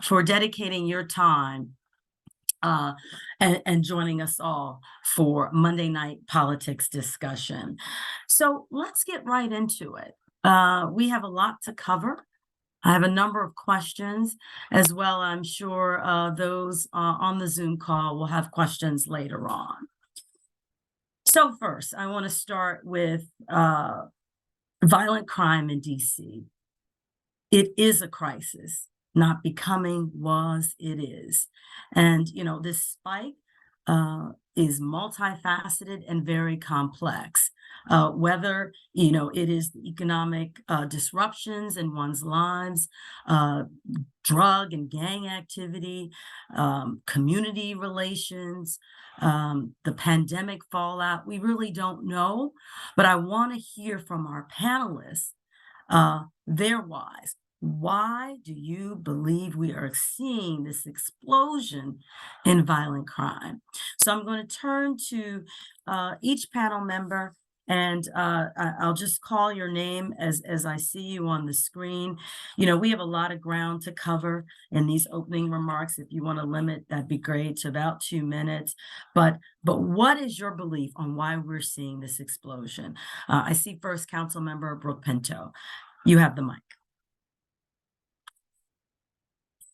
for dedicating your time and joining us all for Monday Night Politics discussion. So let's get right into it. We have a lot to cover. I have a number of questions as well. I'm sure those on the Zoom call will have questions later on. So first, I want to start with violent crime in DC. It is a crisis, not becoming, was, it is. And, you know, this spike is multifaceted and very complex. Whether, you know, it is the economic disruptions in one's lives, drug and gang activity, community relations, the pandemic fallout, we really don't know. But I want to hear from our panelists their whys. Why do you believe we are seeing this explosion in violent crime? So I'm going to turn to each panel member, and I'll just call your name as I see you on the screen. You know, we have a lot of ground to cover in these opening remarks. If you want to limit, that'd be great, to about 2 minutes. But what is your belief on why we're seeing this explosion? I see first Council Member Brooke Pinto. You have the mic.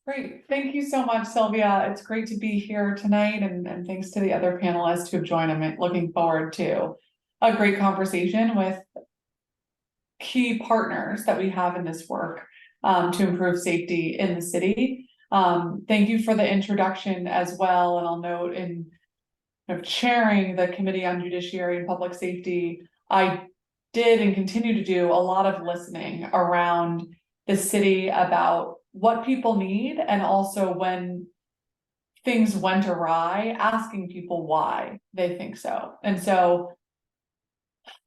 Great. Thank you so much, Sylvia. It's great to be here tonight, and thanks to the other panelists who have joined. I'm looking forward to a great conversation with key partners that we have in this work to improve safety in the city. Thank you for the introduction as well. And I'll note, in chairing the Committee on Judiciary and Public Safety, I did and continue to do a lot of listening around the city about what people need, and also when things went awry, asking people why they think so. And so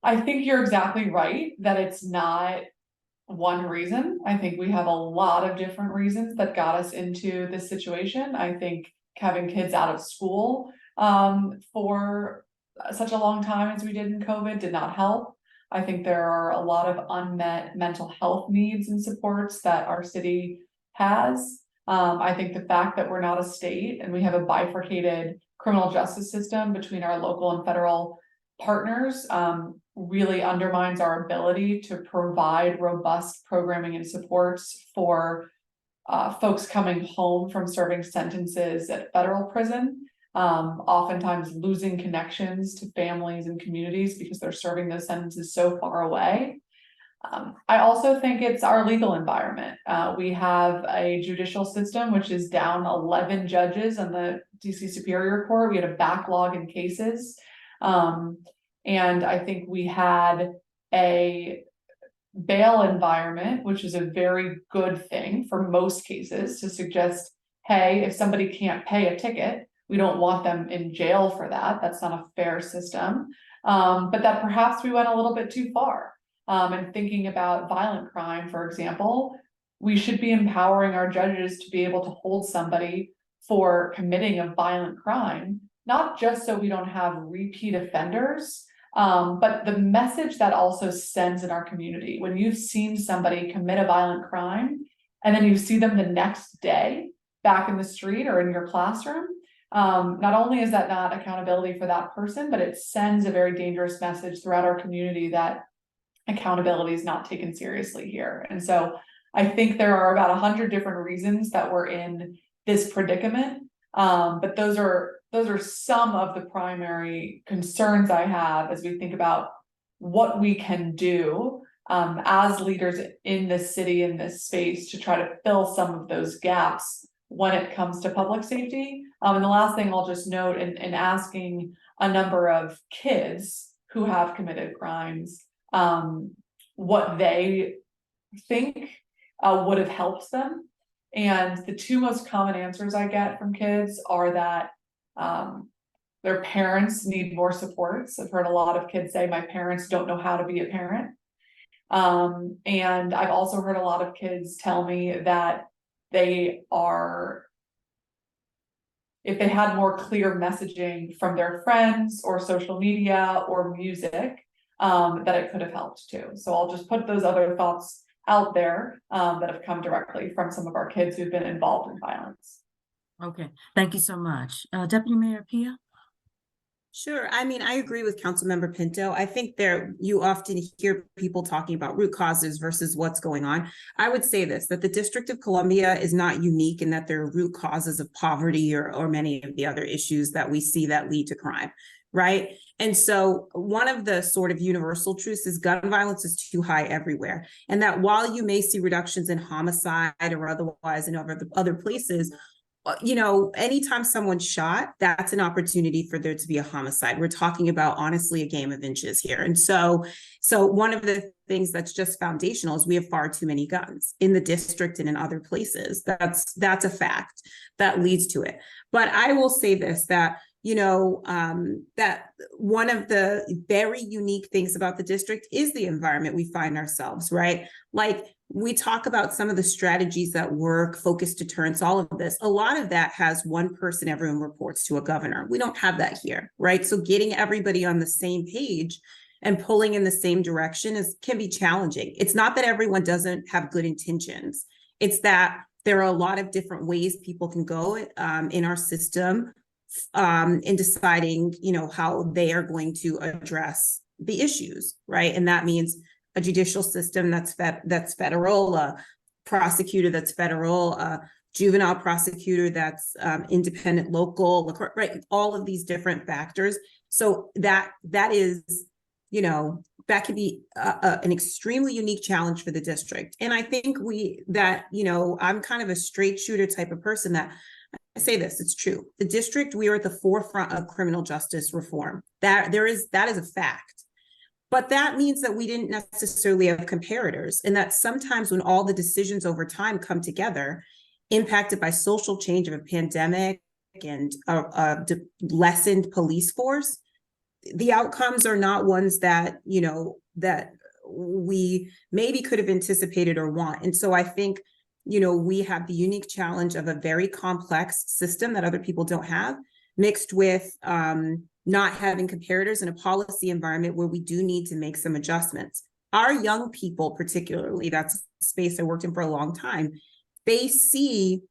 I think you're exactly right that it's not one reason. I think we have a lot of different reasons that got us into this situation. I think having kids out of school for such a long time as we did in COVID did not help. I think there are a lot of unmet mental health needs and supports that our city has. I think the fact that we're not a state and we have a bifurcated criminal justice system between our local and federal partners really undermines our ability to provide robust programming and supports for folks coming home from serving sentences at federal prison, oftentimes losing connections to families and communities because they're serving those sentences so far away. I also think it's our legal environment. We have a judicial system which is down 11 judges on the DC Superior Court. We had a backlog in cases. And I think we had a bail environment, which is a very good thing for most cases, to suggest, hey, if somebody can't pay a ticket, we don't want them in jail for that. That's not a fair system. But that perhaps we went a little bit too far. And thinking about violent crime, for example, we should be empowering our judges to be able to hold somebody for committing a violent crime, not just so we don't have repeat offenders, but the message that also sends in our community. When you've seen somebody commit a violent crime and then you see them the next day back in the street or in your classroom, not only is that not accountability for that person, but it sends a very dangerous message throughout our community that accountability is not taken seriously here. And so I think there are about 100 different reasons that we're in this predicament. But those are some of the primary concerns I have as we think about what we can do as leaders in this city, in this space, to try to fill some of those gaps when it comes to public safety. And the last thing I'll just note, in asking a number of kids who have committed crimes what they think would have helped them. And the two most common answers I get from kids are that their parents need more supports. I've heard a lot of kids say, my parents don't know how to be a parent. And I've also heard a lot of kids tell me that if they had more clear messaging from their friends or social media or music, that it could have helped too. So I'll just put those other thoughts out there that have come directly from some of our kids who've been involved in violence. Okay, thank you so much. Deputy Mayor Pia? Sure. I mean, I agree with Councilmember Pinto. I think you often hear people talking about root causes versus what's going on. I would say this, that the District of Columbia is not unique in that there are root causes of poverty or many of the other issues that we see that lead to crime, right? And so one of the sort of universal truths is gun violence is too high everywhere. And that while you may see reductions in homicide or otherwise in other places, you know, anytime someone's shot, that's an opportunity for there to be a homicide. We're talking about, honestly, a game of inches here. And so one of the things that's just foundational is we have far too many guns in the district and in other places. That's a fact that leads to it. But I will say this, that you know, that one of the very unique things about the district is the environment we find ourselves, right? Like, we talk about some of the strategies that work, focus deterrence, all of this. A lot of that has one person, everyone reports to a governor. We don't have that here, right? So getting everybody on the same page and pulling in the same direction can be challenging. It's not that everyone doesn't have good intentions. It's that there are a lot of different ways people can go in our system in deciding, you know, how they are going to address the issues, right? And that means a judicial system that's federal, a prosecutor that's federal, a juvenile prosecutor that's independent, local, right? All of these different factors. So that is, you know, that could be an extremely unique challenge for the district. And I think you know, I'm kind of a straight shooter type of person that I say this, it's true. The district, we are at the forefront of criminal justice reform. That is a fact. But that means that we didn't necessarily have comparators, and that sometimes when all the decisions over time come together, impacted by social change of a pandemic and a lessened police force, the outcomes are not ones that, you know, that we maybe could have anticipated or want. And so I think, you know, we have the unique challenge of a very complex system that other people don't have, mixed with not having comparators in a policy environment where we do need to make some adjustments. Our young people, particularly, that's a space I worked in for a long time, they see,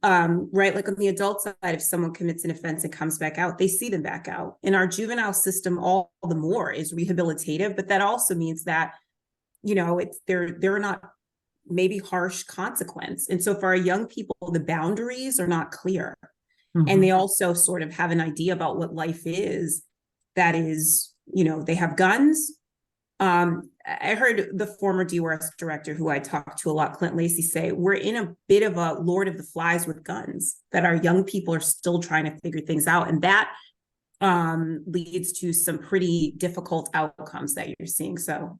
right, like on the adult side, if someone commits an offense and comes back out, they see them back out. In our juvenile system, all the more is rehabilitative, but that also means that, you know, they're not maybe harsh consequence. And so for our young people, the boundaries are not clear. And they also sort of have an idea about what life is. That is, you know, they have guns. I heard the former DORS director, who I talked to a lot, Clint Lacey, say, we're in a bit of a Lord of the Flies with guns, that our young people are still trying to figure things out. And that leads to some pretty difficult outcomes that you're seeing. So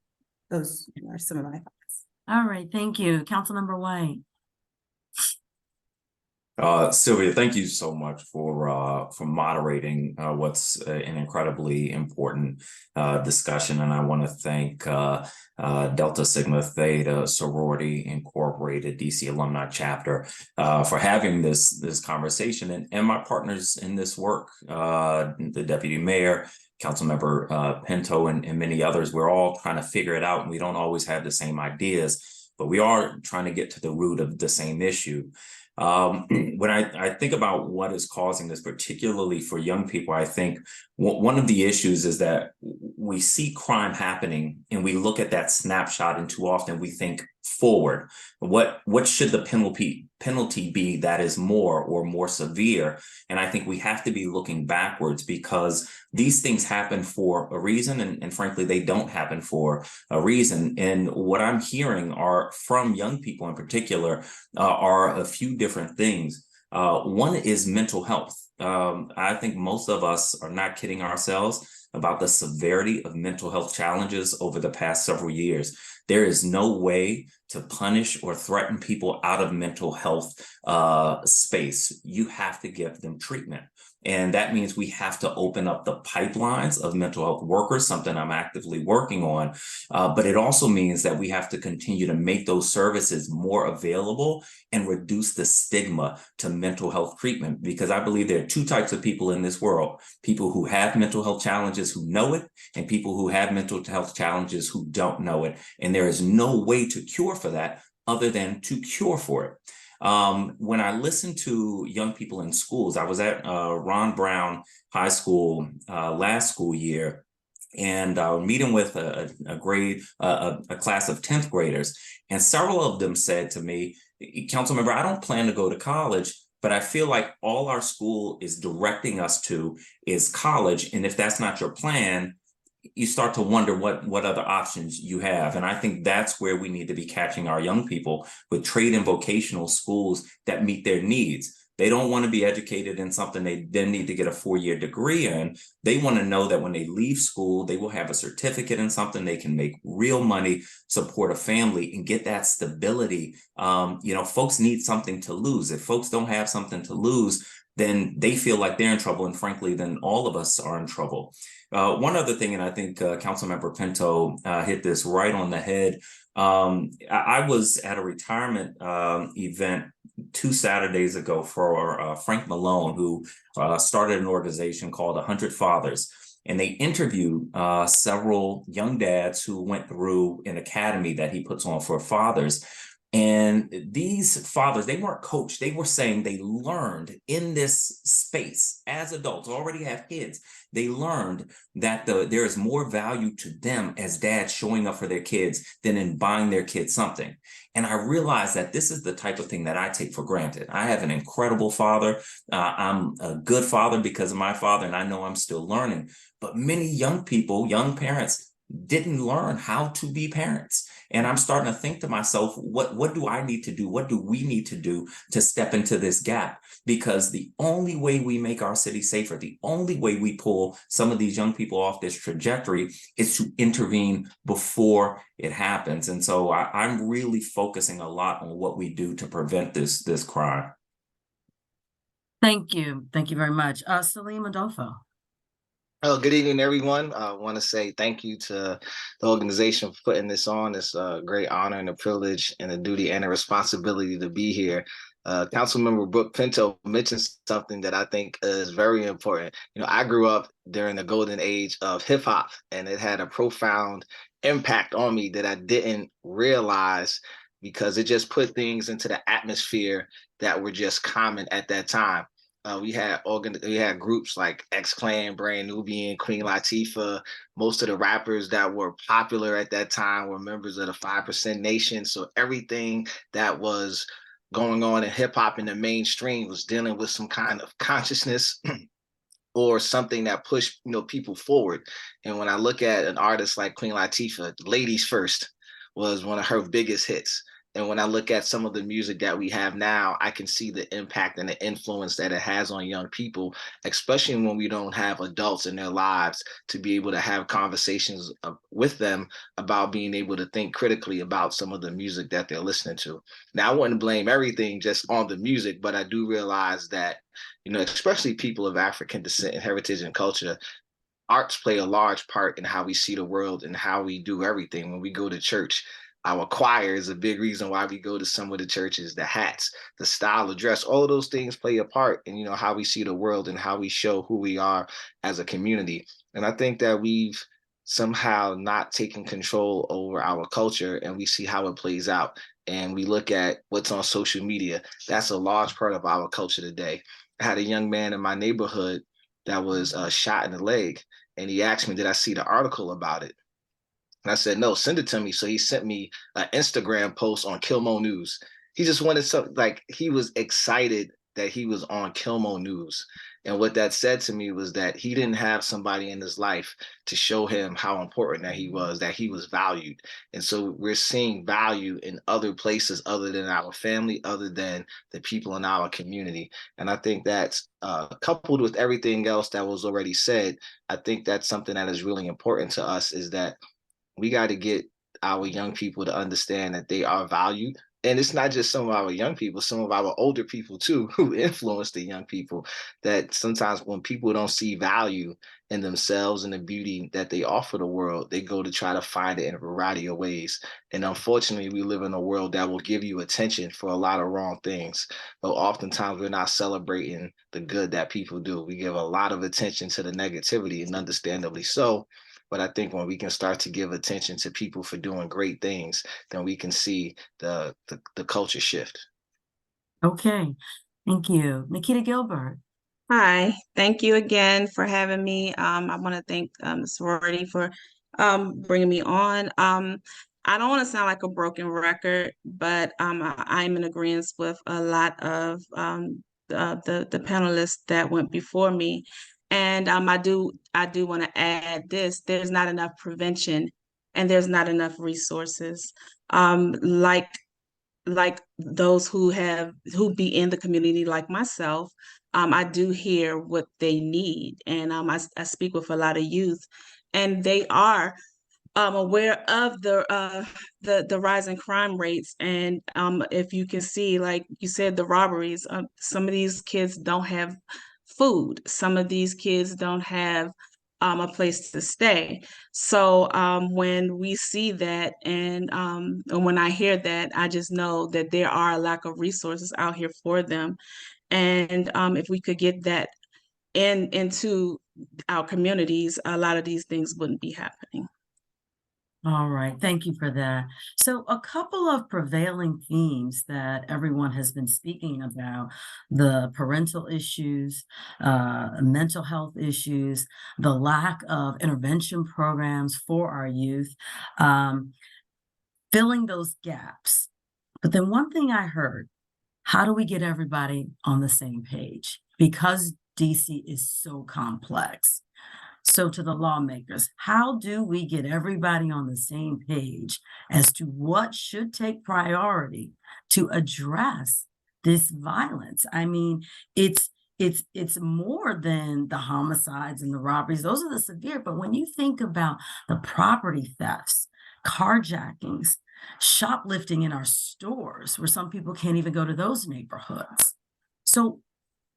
those are some of my thoughts. All right, thank you. Councilmember White. Sylvia, thank you so much for moderating what's an incredibly important discussion, and I want to thank Delta Sigma Theta Sorority Incorporated DC Alumni Chapter for having this conversation, and my partners in this work, the Deputy Mayor, Councilmember Pinto, and many others. We're all trying to figure it out, and we don't always have the same ideas, but we are trying to get to the root of the same issue. When I think about what is causing this, particularly for young people, I think one of the issues is that we see crime happening and we look at that snapshot, and too often we think forward. What should the penalty be that is more severe? And I think we have to be looking backwards, because these things happen for a reason, and frankly, they don't happen for a reason. And what I'm hearing are from young people in particular are a few different things. One is mental health. I think most of us are not kidding ourselves about the severity of mental health challenges over the past several years. There is no way to punish or threaten people out of mental health space. You have to give them treatment. And that means we have to open up the pipelines of mental health workers, something I'm actively working on. But it also means that we have to continue to make those services more available and reduce the stigma to mental health treatment, because I believe there are two types of people in this world: people who have mental health challenges who know it, and people who have mental health challenges who don't know it. And there is no way to cure for that other than to cure for it. When I listen to young people in schools, I was at Ron Brown High School last school year, and meeting with a class of 10th graders, and several of them said to me, "Council member, I don't plan to go to college, but I feel like all our school is directing us to is college. And if that's not your plan, you start to wonder what other options you have." And I think that's where we need to be catching our young people, with trade and vocational schools that meet their needs. They don't want to be educated in something they then need to get a 4-year degree in. They want to know that when they leave school, they will have a certificate in something they can make real money, support a family, and get that stability. Folks need something to lose. If folks don't have something to lose, then they feel like they're in trouble. And frankly, then all of us are in trouble. One other thing, and I think Councilmember Pinto hit this right on the head. I was at a retirement event 2 Saturdays ago for Frank Malone, who started an organization called 100 Fathers. And they interviewed several young dads who went through an academy that he puts on for fathers. And these fathers, they weren't coached. They were saying they learned in this space as adults, already have kids. They learned that there is more value to them as dads showing up for their kids than in buying their kids something. And I realized that this is the type of thing that I take for granted. I have an incredible father. I'm a good father because of my father, and I know I'm still learning. But many young people, young parents, didn't learn how to be parents. And I'm starting to think to myself, what do I need to do? What do we need to do to step into this gap? Because the only way we make our city safer, the only way we pull some of these young people off this trajectory is to intervene before it happens. And so I'm really focusing a lot on what we do to prevent this crime. Thank you. Thank you very much. Salim Adolfo. Oh, good evening, everyone. I want to say thank you to the organization for putting this on. It's a great honor and a privilege and a duty and a responsibility to be here. Councilmember Brooke Pinto mentioned something that I think is very important. I grew up during the golden age of hip hop, and it had a profound impact on me that I didn't realize, because it just put things into the atmosphere that were just common at that time. We had groups like X-Clan, Brand Nubian, Queen Latifah. Most of the rappers that were popular at that time were members of the 5% Nation. So everything that was going on in hip hop in the mainstream was dealing with some kind of consciousness or something that pushed people forward. And when I look at an artist like Queen Latifah, Ladies First was one of her biggest hits. And when I look at some of the music that we have now, I can see the impact and the influence that it has on young people, especially when we don't have adults in their lives to be able to have conversations with them about being able to think critically about some of the music that they're listening to. Now, I wouldn't blame everything just on the music, but I do realize that, especially people of African descent and heritage and culture, arts play a large part in how we see the world and how we do everything. When we go to church, our choir is a big reason why we go to some of the churches. The hats, the style of dress, all of those things play a part in, how we see the world and how we show who we are as a community. And I think that we've somehow not taken control over our culture, and we see how it plays out. And we look at what's on social media. That's a large part of our culture today. I had a young man in my neighborhood that was shot in the leg, and he asked me, did I see the article about it? And I said, no, send it to me. So he sent me an Instagram post on Kilmo News. He just wanted something, like, he was excited that he was on Kilmo News. And what that said to me was that he didn't have somebody in his life to show him how important that he was valued. And so we're seeing value in other places other than our family, other than the people in our community. And I think that's coupled with everything else that was already said. I think that's something that is really important to us, is that we got to get our young people to understand that they are valued, and it's not just some of our young people, some of our older people too, who influence the young people, that sometimes when people don't see value in themselves and the beauty that they offer the world, they go to try to find it in a variety of ways. And unfortunately, we live in a world that will give you attention for a lot of wrong things. But oftentimes we're not celebrating the good that people do. We give a lot of attention to the negativity, and understandably so. But I think when we can start to give attention to people for doing great things, then we can see the culture shift. Okay, thank you. Nikita Gilbert. Hi, thank you again for having me. I want to thank the sorority for bringing me on. I don't want to sound like a broken record, but I'm in agreement with a lot of the panelists that went before me. And I do want to add this: there's not enough prevention, and there's not enough resources. Like those who be in the community, like myself, I do hear what they need, and I speak with a lot of youth, and they are aware of the rising crime rates. And if you can see, like you said, the robberies, some of these kids don't have food, some of these kids don't have a place to stay. So when we see that, and when I hear that, I just know that there are a lack of resources out here for them. And if we could get that into our communities, a lot of these things wouldn't be happening. All right, thank you for that. So a couple of prevailing themes that everyone has been speaking about: the parental issues, mental health issues, the lack of intervention programs for our youth, filling those gaps. But then one thing I heard: how do we get everybody on the same page? Because DC is so complex. So to the lawmakers, how do we get everybody on the same page as to what should take priority to address this violence? I mean, it's more than the homicides and the robberies. Those are the severe. But when you think about the property thefts, carjackings, shoplifting in our stores, where some people can't even go to those neighborhoods. So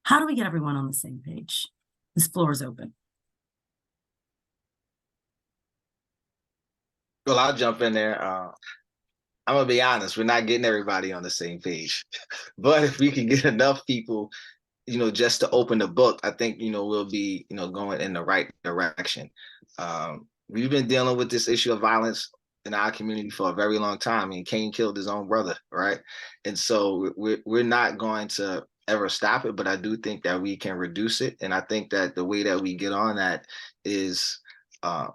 how do we get everyone on the same page? This floor is open. Well, I'll jump in there. I'm gonna be honest, we're not getting everybody on the same page. But if we can get enough people, just to open the book, I think, we'll be, going in the right direction. We've been dealing with this issue of violence in our community for a very long time. I mean, Cain killed his own brother, right? And so we're not going to ever stop it, but I do think that we can reduce it. And I think that the way that we get on that is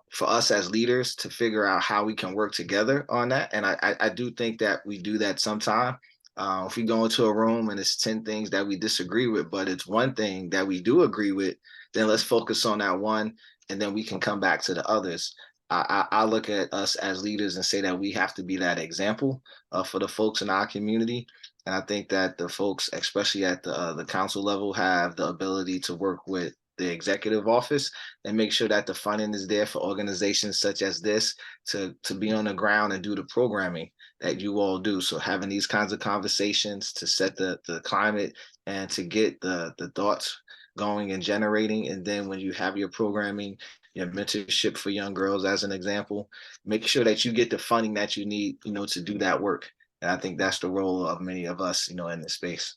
for us as leaders to figure out how we can work together on that. And I do think that we do that sometime. If we go into a room and it's 10 things that we disagree with, but it's one thing that we do agree with, then let's focus on that one, and then we can come back to the others. I look at us as leaders and say that we have to be that example for the folks in our community. And I think that the folks, especially at the council level, have the ability to work with the executive office and make sure that the funding is there for organizations such as this to be on the ground and do the programming that you all do. So having these kinds of conversations to set the climate and to get the thoughts going and generating. And then when you have your programming, your mentorship for young girls, as an example, make sure that you get the funding that you need, to do that work. And I think that's the role of many of us, in this space.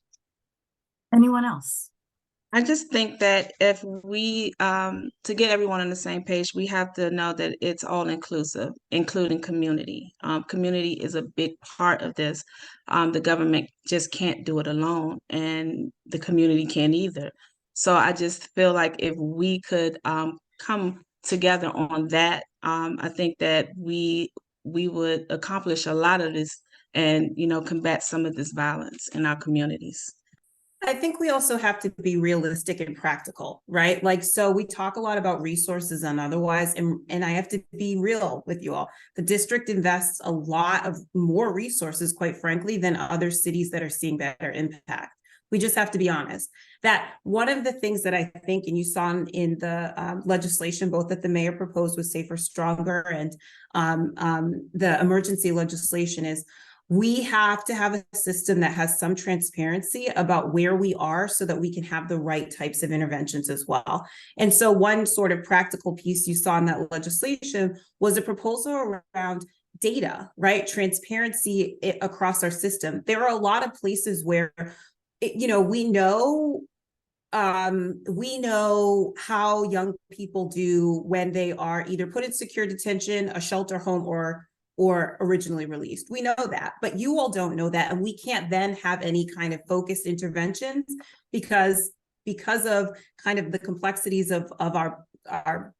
Anyone else? I just think that if we, to get everyone on the same page, we have to know that it's all inclusive, including community. Community is a big part of this. The government just can't do it alone, and the community can't either. So I just feel like if we could come together on that, I think that we would accomplish a lot of this and, combat some of this violence in our communities. I think we also have to be realistic and practical, right? Like, so we talk a lot about resources and otherwise, and I have to be real with you all. The district invests a lot of more resources, quite frankly, than other cities that are seeing better impact. We just have to be honest that one of the things that I think, and you saw in the legislation, both that the mayor proposed with Safer, Stronger, and the emergency legislation, is we have to have a system that has some transparency about where we are so that we can have the right types of interventions as well. And so one sort of practical piece you saw in that legislation was a proposal around data, right? Transparency across our system. There are a lot of places where, we know how young people do when they are either put in secure detention, a shelter home, or originally released. We know that, but you all don't know that. And we can't then have any kind of focused interventions because of kind of the complexities of our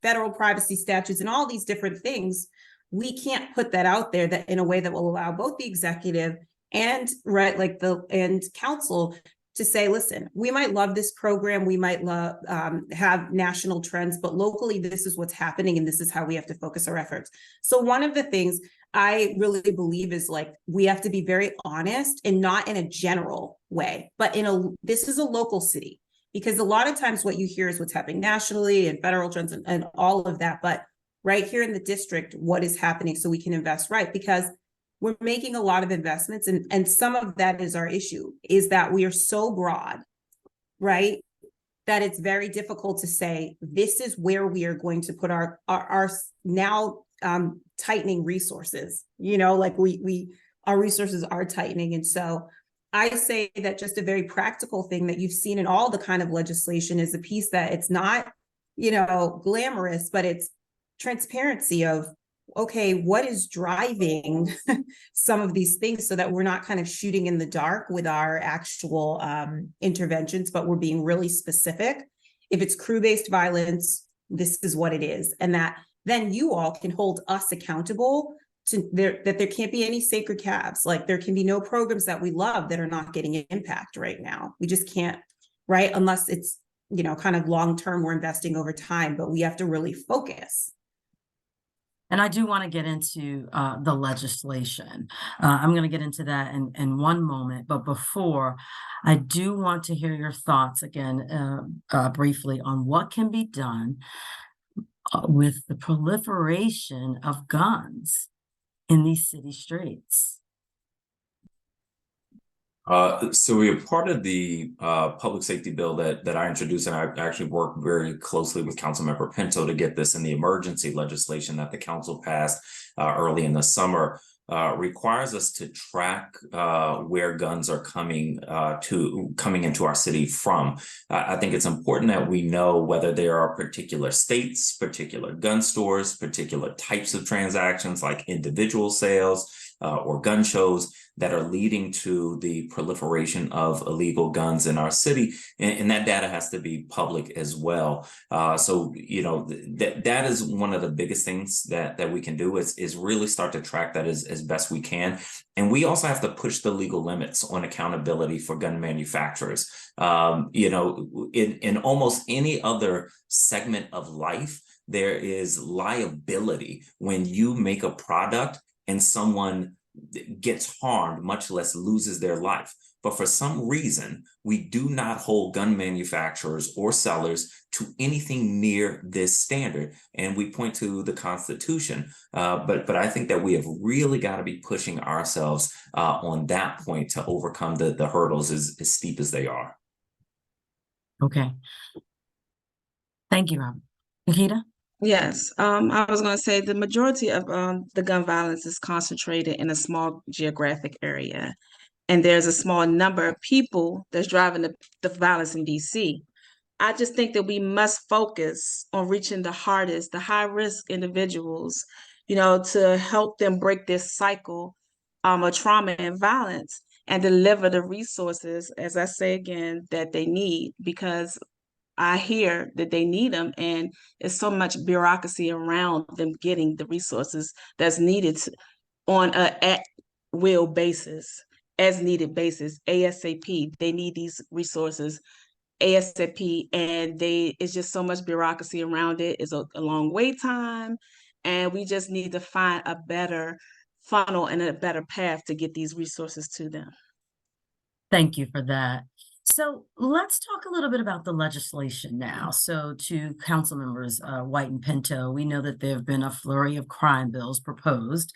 federal privacy statutes and all these different things. We can't put that out there that in a way that will allow both the executive and and council to say, listen, we might love this program, we might love have national trends, but locally this is what's happening and this is how we have to focus our efforts. So one of the things I really believe is we have to be very honest, and not in a general way, but this is a local city, because a lot of times what you hear is what's happening nationally and federal trends and all of that, but right here in the district, what is happening so we can invest right? Because we're making a lot of investments, and some of that is our issue, is that we are so broad, right? That it's very difficult to say, this is where we are going to put our now tightening resources, our resources are tightening. And so I say that just a very practical thing that you've seen in all the kind of legislation is a piece that it's not, glamorous, but it's transparency of, okay, what is driving some of these things so that we're not kind of shooting in the dark with our actual interventions, but we're being really specific. If it's crew-based violence, this is what it is. And that then you all can hold us accountable to that there can't be any sacred calves. There can be no programs that we love that are not getting an impact right now. We just can't, right? Unless it's, kind of long-term, we're investing over time, but we have to really focus. And I do want to get into the legislation. I'm going to get into that in one moment. But before, I do want to hear your thoughts again, briefly, on what can be done with the proliferation of guns in these city streets. So we are part of the public safety bill that I introduced, and I actually worked very closely with Councilmember Pinto to get this in the emergency legislation that the council passed early in the summer. Requires us to track where guns are coming into our city from. I think it's important that we know whether there are particular states, particular gun stores, particular types of transactions like individual sales or gun shows that are leading to the proliferation of illegal guns in our city, and that data has to be public as well. So that is one of the biggest things that we can do is really start to track that as best we can. And we also have to push the legal limits on accountability for gun manufacturers. In almost any other segment of life, there is liability when you make a product and someone gets harmed, much less loses their life. But for some reason, we do not hold gun manufacturers or sellers to anything near this standard. And we point to the Constitution. But I think that we have really got to be pushing ourselves on that point to overcome the hurdles as steep as they are. Okay. Thank you, Robert. Nikita? Yes, I was going to say the majority of the gun violence is concentrated in a small geographic area, and there's a small number of people that's driving the violence in DC. I just think that we must focus on reaching the hardest, the high-risk individuals, to help them break this cycle of trauma and violence and deliver the resources, as I say again, that they need, because I hear that they need them, and it's so much bureaucracy around them getting the resources that's needed on a at-will basis, as needed basis, ASAP. They need these resources ASAP, and it's just so much bureaucracy around it. It's a long wait time, and we just need to find a better funnel and a better path to get these resources to them. Thank you for that. So let's talk a little bit about the legislation now. So to council members White and Pinto, we know that there have been a flurry of crime bills proposed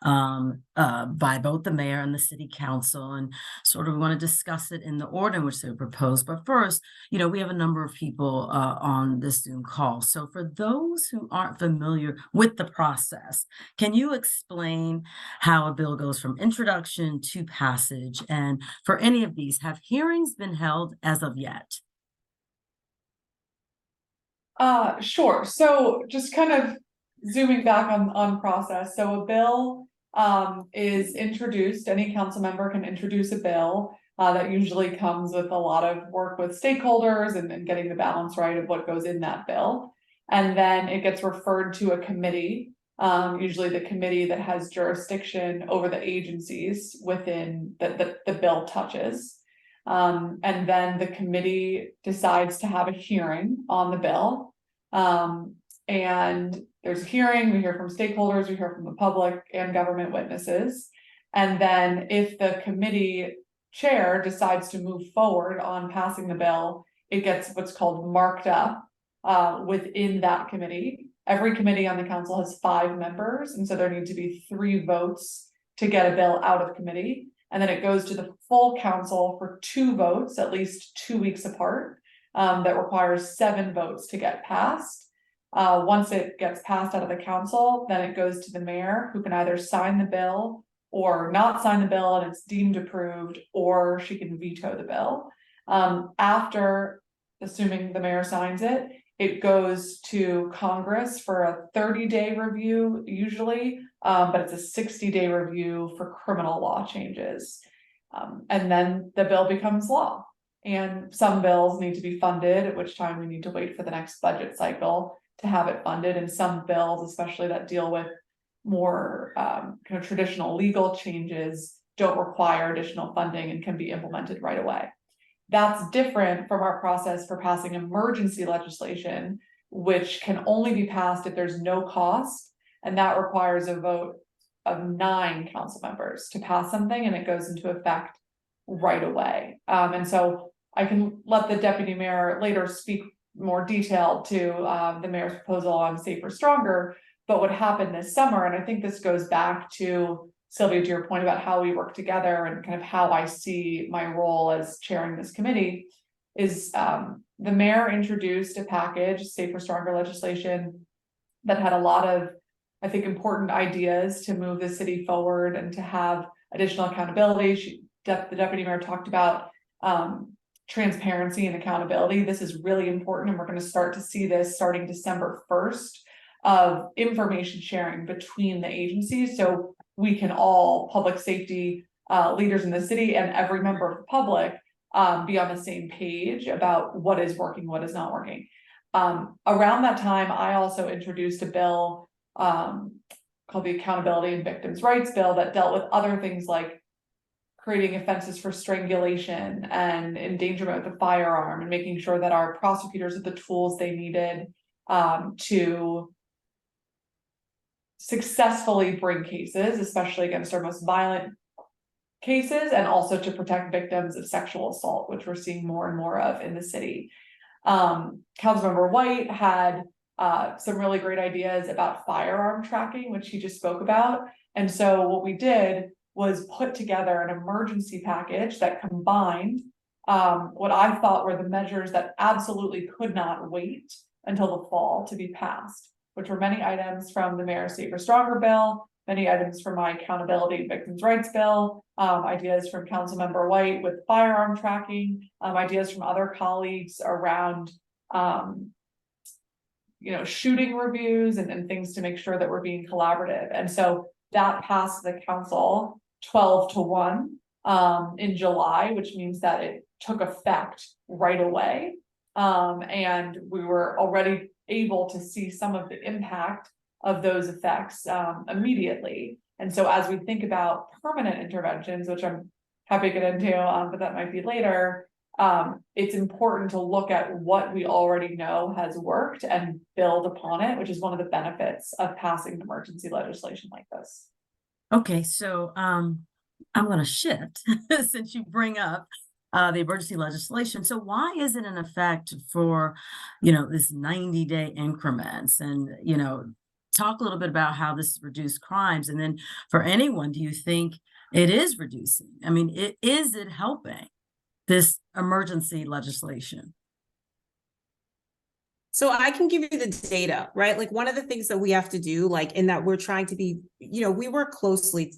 by both the mayor and the city council, and sort of we want to discuss it in the order in which they were proposed. But first, we have a number of people on this Zoom call. So for those who aren't familiar with the process, can you explain how a bill goes from introduction to passage? And for any of these, have hearings been held as of yet? Sure. So just kind of zooming back on process. So a bill is introduced. Any council member can introduce a bill that usually comes with a lot of work with stakeholders and getting the balance right of what goes in that bill. And then it gets referred to a committee, usually the committee that has jurisdiction over the agencies within the bill touches. And then the committee decides to have a hearing on the bill. And there's a hearing, we hear from stakeholders, we hear from the public and government witnesses. And then if the committee chair decides to move forward on passing the bill, it gets what's called marked up within that committee. Every committee on the council has 5 members, and so there need to be 3 votes to get a bill out of committee. And then it goes to the full council for 2 votes, at least 2 weeks apart, that requires 7 votes to get passed. Once it gets passed out of the council, then it goes to the mayor, who can either sign the bill or not sign the bill and it's deemed approved, or she can veto the bill. After, assuming the mayor signs it, it goes to Congress for a 30-day review usually, but it's a 60-day review for criminal law changes. And then the bill becomes law. And some bills need to be funded, at which time we need to wait for the next budget cycle to have it funded. And some bills, especially that deal with more kind of traditional legal changes, don't require additional funding and can be implemented right away. That's different from our process for passing emergency legislation, which can only be passed if there's no cost, and that requires a vote of 9 council members to pass something, and it goes into effect right away. And so I can let the deputy mayor later speak more detailed to the mayor's proposal on Safer Stronger, but what happened this summer, and I think this goes back to Sylvia, to your point about how we work together and kind of how I see my role as chairing this committee, is the mayor introduced a package, Safer Stronger legislation, that had a lot of, I think, important ideas to move the city forward and to have additional accountability. The deputy mayor talked about transparency and accountability. This is really important, and we're going to start to see this starting December 1st of information sharing between the agencies, so we can all, public safety leaders in the city and every member of the public, be on the same page about what is working, what is not working. Around that time, I also introduced a bill called the Accountability and Victims' Rights Bill that dealt with other things like creating offenses for strangulation and endangerment with a firearm, and making sure that our prosecutors had the tools they needed to successfully bring cases, especially against our most violent cases, and also to protect victims of sexual assault, which we're seeing more and more of in the city. Councilmember White had some really great ideas about firearm tracking, which he just spoke about. And so what we did was put together an emergency package that combined what I thought were the measures that absolutely could not wait until the fall to be passed, which were many items from the Mayor's Safer Stronger bill, many items from my Accountability and Victims' Rights bill, ideas from Councilmember White with firearm tracking, ideas from other colleagues around shooting reviews and things to make sure that we're being collaborative. And so that passed the council 12-1 in July, which means that it took effect right away. And we were already able to see some of the impact of those effects immediately. And so as we think about permanent interventions, which I'm happy to get into, but that might be later, it's important to look at what we already know has worked and build upon it, which is one of the benefits of passing emergency legislation like this. Okay, so I'm going to shift since you bring up the emergency legislation. So why is it in effect for, you know, this 90-day increments? And, you know, talk a little bit about how this reduced crimes. And then for anyone, do you think it is reducing? I mean, is it helping, this emergency legislation? So I can give you the data, right? Like one of the things that we have to do, like in that we're trying to be, you know, we work closely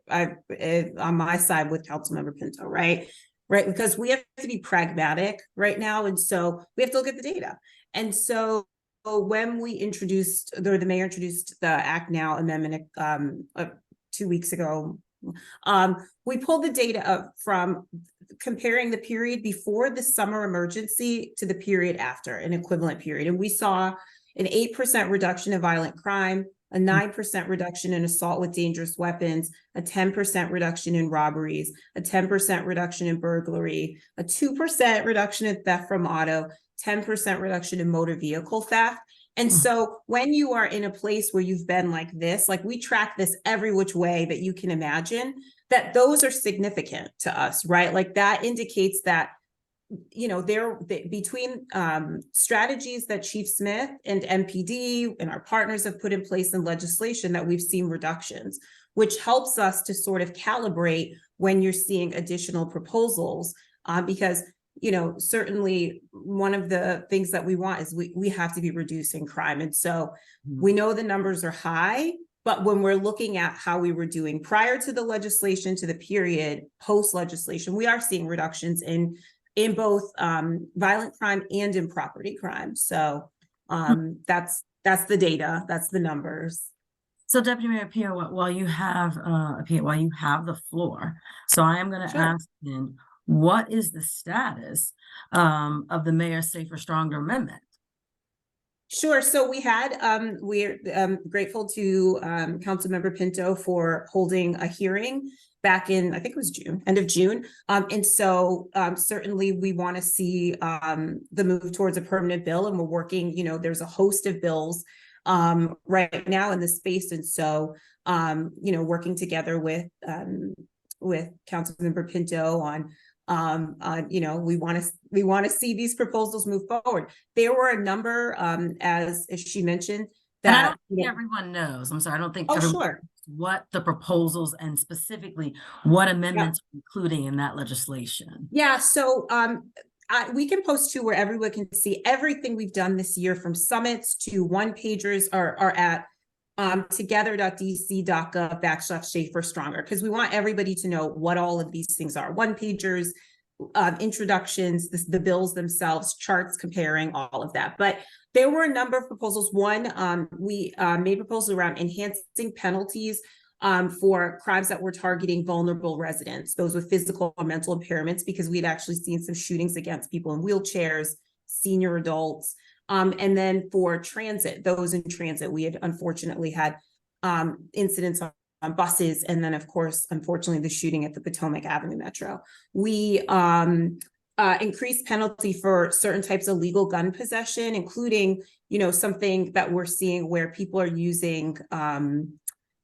on my side with Councilmember Pinto, right? Right, because we have to be pragmatic right now. And so we have to look at the data. And so when we introduced, or the mayor introduced the Act Now amendment 2 weeks ago, we pulled the data up from comparing the period before the summer emergency to the period after, an equivalent period. And we saw an 8% reduction in violent crime, a 9% reduction in assault with dangerous weapons, a 10% reduction in robberies, a 10% reduction in burglary, a 2% reduction in theft from auto, 10% reduction in motor vehicle theft. And so when you are in a place where you've been like this, like we track this every which way that you can imagine, that those are significant to us, right? Like that indicates that, you know, between strategies that Chief Smith and MPD and our partners have put in place in legislation, that we've seen reductions, which helps us to sort of calibrate when you're seeing additional proposals, because, you know, certainly one of the things that we want is we have to be reducing crime. And so we know the numbers are high, but when we're looking at how we were doing prior to the legislation to the period post legislation, we are seeing reductions in both violent crime and in property crime. So that's the data, that's the numbers. So Deputy Mayor Pio, while you have the floor, so I am going to ask then, what is the status of the Mayor's Safer Stronger Amendment? Sure. So we had, we're grateful to Councilmember Pinto for holding a hearing back in, I think it was June, end of June. And so certainly we want to see the move towards a permanent bill, and we're working, you know, there's a host of bills right now in the space. And so, you know, working together with Councilmember Pinto on, you know, we want to see these proposals move forward. There were a number, as she mentioned, that and I don't think everyone knows. I'm sorry, I don't think everyone knows what the proposals and specifically what amendments are including in that legislation. Yeah, so we can post to where everyone can see everything we've done this year, from summits to one-pagers are at together.dc.gov/Safer Stronger, because we want everybody to know what all of these things are. One-pagers, introductions, the bills themselves, charts comparing all of that. But there were a number of proposals. One, we made proposals around enhancing penalties for crimes that were targeting vulnerable residents, those with physical or mental impairments, because we'd actually seen some shootings against people in wheelchairs, senior adults. And then for transit, those in transit, we had unfortunately had incidents on buses. And then, of course, unfortunately, the shooting at the Potomac Avenue Metro. We increased penalty for certain types of legal gun possession, including, you know, something that we're seeing where people are using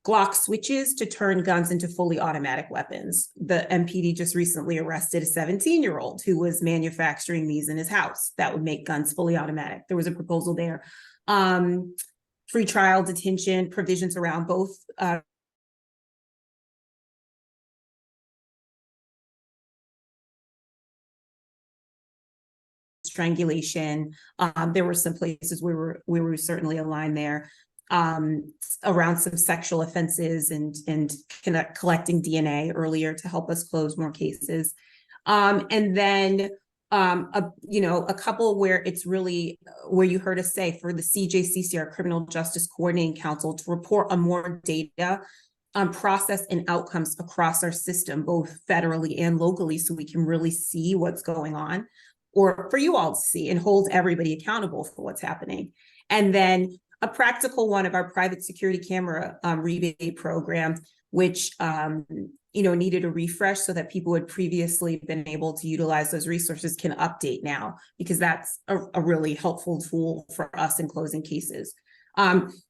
Glock switches to turn guns into fully automatic weapons. The MPD just recently arrested a 17-year-old who was manufacturing these in his house that would make guns fully automatic. There was a proposal there. Free trial detention, provisions around both strangulation. There were some places where we were certainly aligned there. Around some sexual offenses and collecting DNA earlier to help us close more cases. And then, you know, a couple where it's really, where you heard us say for the CJCCR Criminal Justice Coordinating Council to report on more data on process and outcomes across our system, both federally and locally, so we can really see what's going on, or for you all to see and hold everybody accountable for what's happening. And then a practical one of our private security camera rebate program, which you know, needed a refresh so that people who had previously been able to utilize those resources can update now, because that's a really helpful tool for us in closing cases.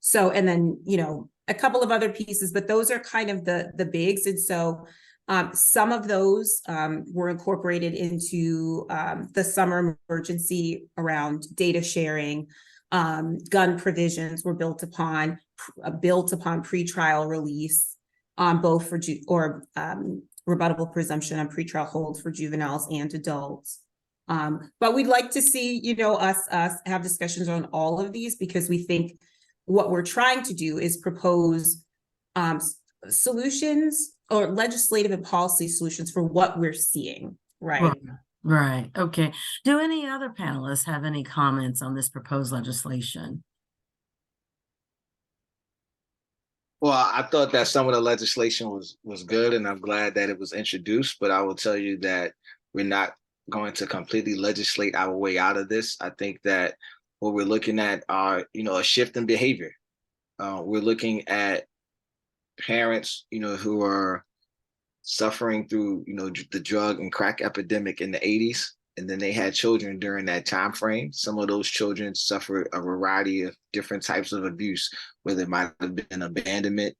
So, and then, you know, a couple of other pieces, but those are kind of the bigs. And so Some of those were incorporated into the summer emergency around data sharing. Gun provisions were built upon pretrial release, both for rebuttable presumption on pretrial holds for juveniles and adults. But we'd like to see, us have discussions on all of these, because we think what we're trying to do is propose solutions or legislative and policy solutions for what we're seeing, right? Right. Okay. Do any other panelists have any comments on this proposed legislation? Well, I thought that some of the legislation was good, and I'm glad that it was introduced, but I will tell you that we're not going to completely legislate our way out of this. I think that what we're looking at are, a shift in behavior. We're looking at parents, who are suffering through, the drug and crack epidemic in the 80s. And then they had children during that time frame. Some of those children suffered a variety of different types of abuse, whether it might have been abandonment.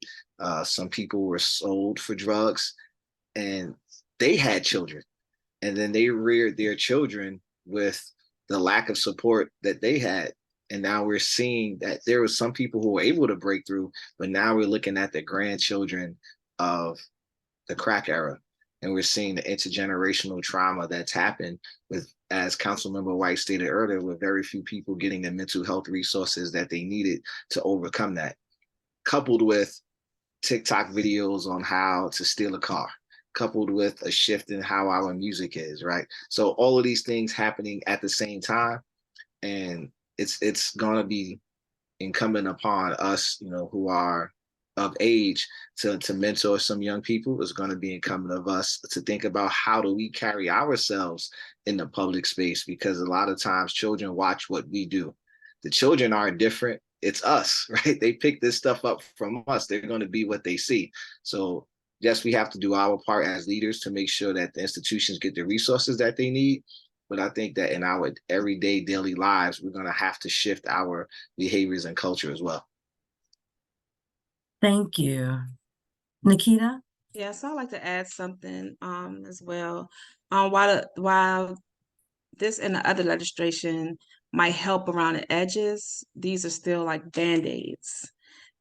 Some people were sold for drugs, and they had children. And then they reared their children with the lack of support that they had. And now we're seeing that there were some people who were able to break through, but now we're looking at the grandchildren of the crack era. And we're seeing the intergenerational trauma that's happened with, as Councilmember White stated earlier, with very few people getting the mental health resources that they needed to overcome that. Coupled with TikTok videos on how to steal a car, coupled with a shift in how our music is, right? So all of these things happening at the same time. And it's going to be incumbent upon us, who are of age to mentor some young people. It's going to be incumbent of us to think about how do we carry ourselves in the public space, because a lot of times children watch what we do. The children aren't different. It's us, right? They pick this stuff up from us. They're going to be what they see. So yes, we have to do our part as leaders to make sure that the institutions get the resources that they need. But I think that in our everyday daily lives, we're going to have to shift our behaviors and culture as well. Thank you. Nikita? Yeah, so I'd like to add something as well. While this and the other legislation might help around the edges, these are still like Band-Aids.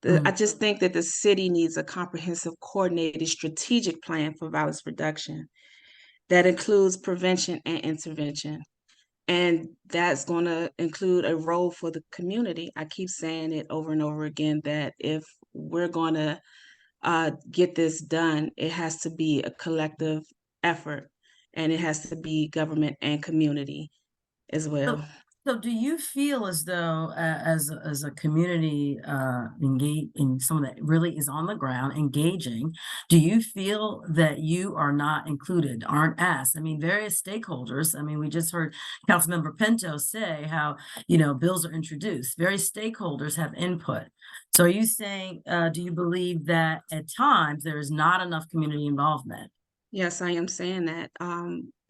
I just think that the city needs a comprehensive, coordinated, strategic plan for violence reduction that includes prevention and intervention. And that's going to include a role for the community. I keep saying it over and over again that if we're going to get this done, it has to be a collective effort, and it has to be government and community as well. So do you feel as though as a community engaged in someone that really is on the ground engaging, do you feel that you are not included, aren't asked? I mean, various stakeholders, I mean, we just heard Councilmember Pinto say how, bills are introduced, various stakeholders have input. So are you saying, do you believe that at times there is not enough community involvement? Yes, I am saying that.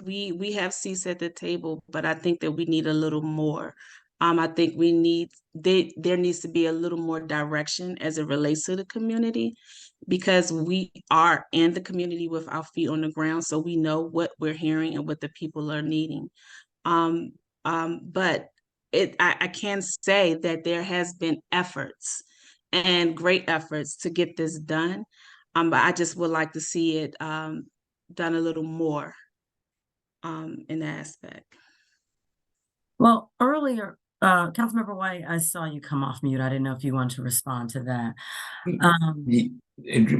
We have seats at the table, but I think that we need a little more. I think there needs to be a little more direction as it relates to the community, because we are in the community with our feet on the ground, so we know what we're hearing and what the people are needing. But I can say that there has been efforts and great efforts to get this done. But I just would like to see it done a little more in that aspect. Well, earlier, Councilmember White, I saw you come off mute. I didn't know if you wanted to respond to that.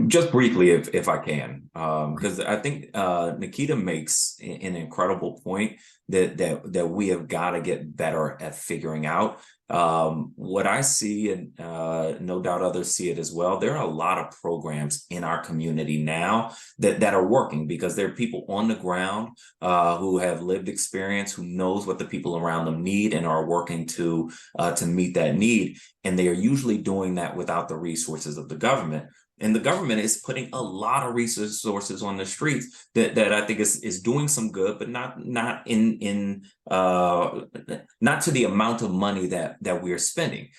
Just briefly, if I can, because I think Nikita makes an incredible point that we have got to get better at figuring out. What I see, and no doubt others see it as well, there are a lot of programs in our community now that are working, because there are people on the ground who have lived experience, who knows what the people around them need, and are working to meet that need. And they are usually doing that without the resources of the government. And the government is putting a lot of resources on the streets that I think is doing some good, but not to the amount of money that we are spending.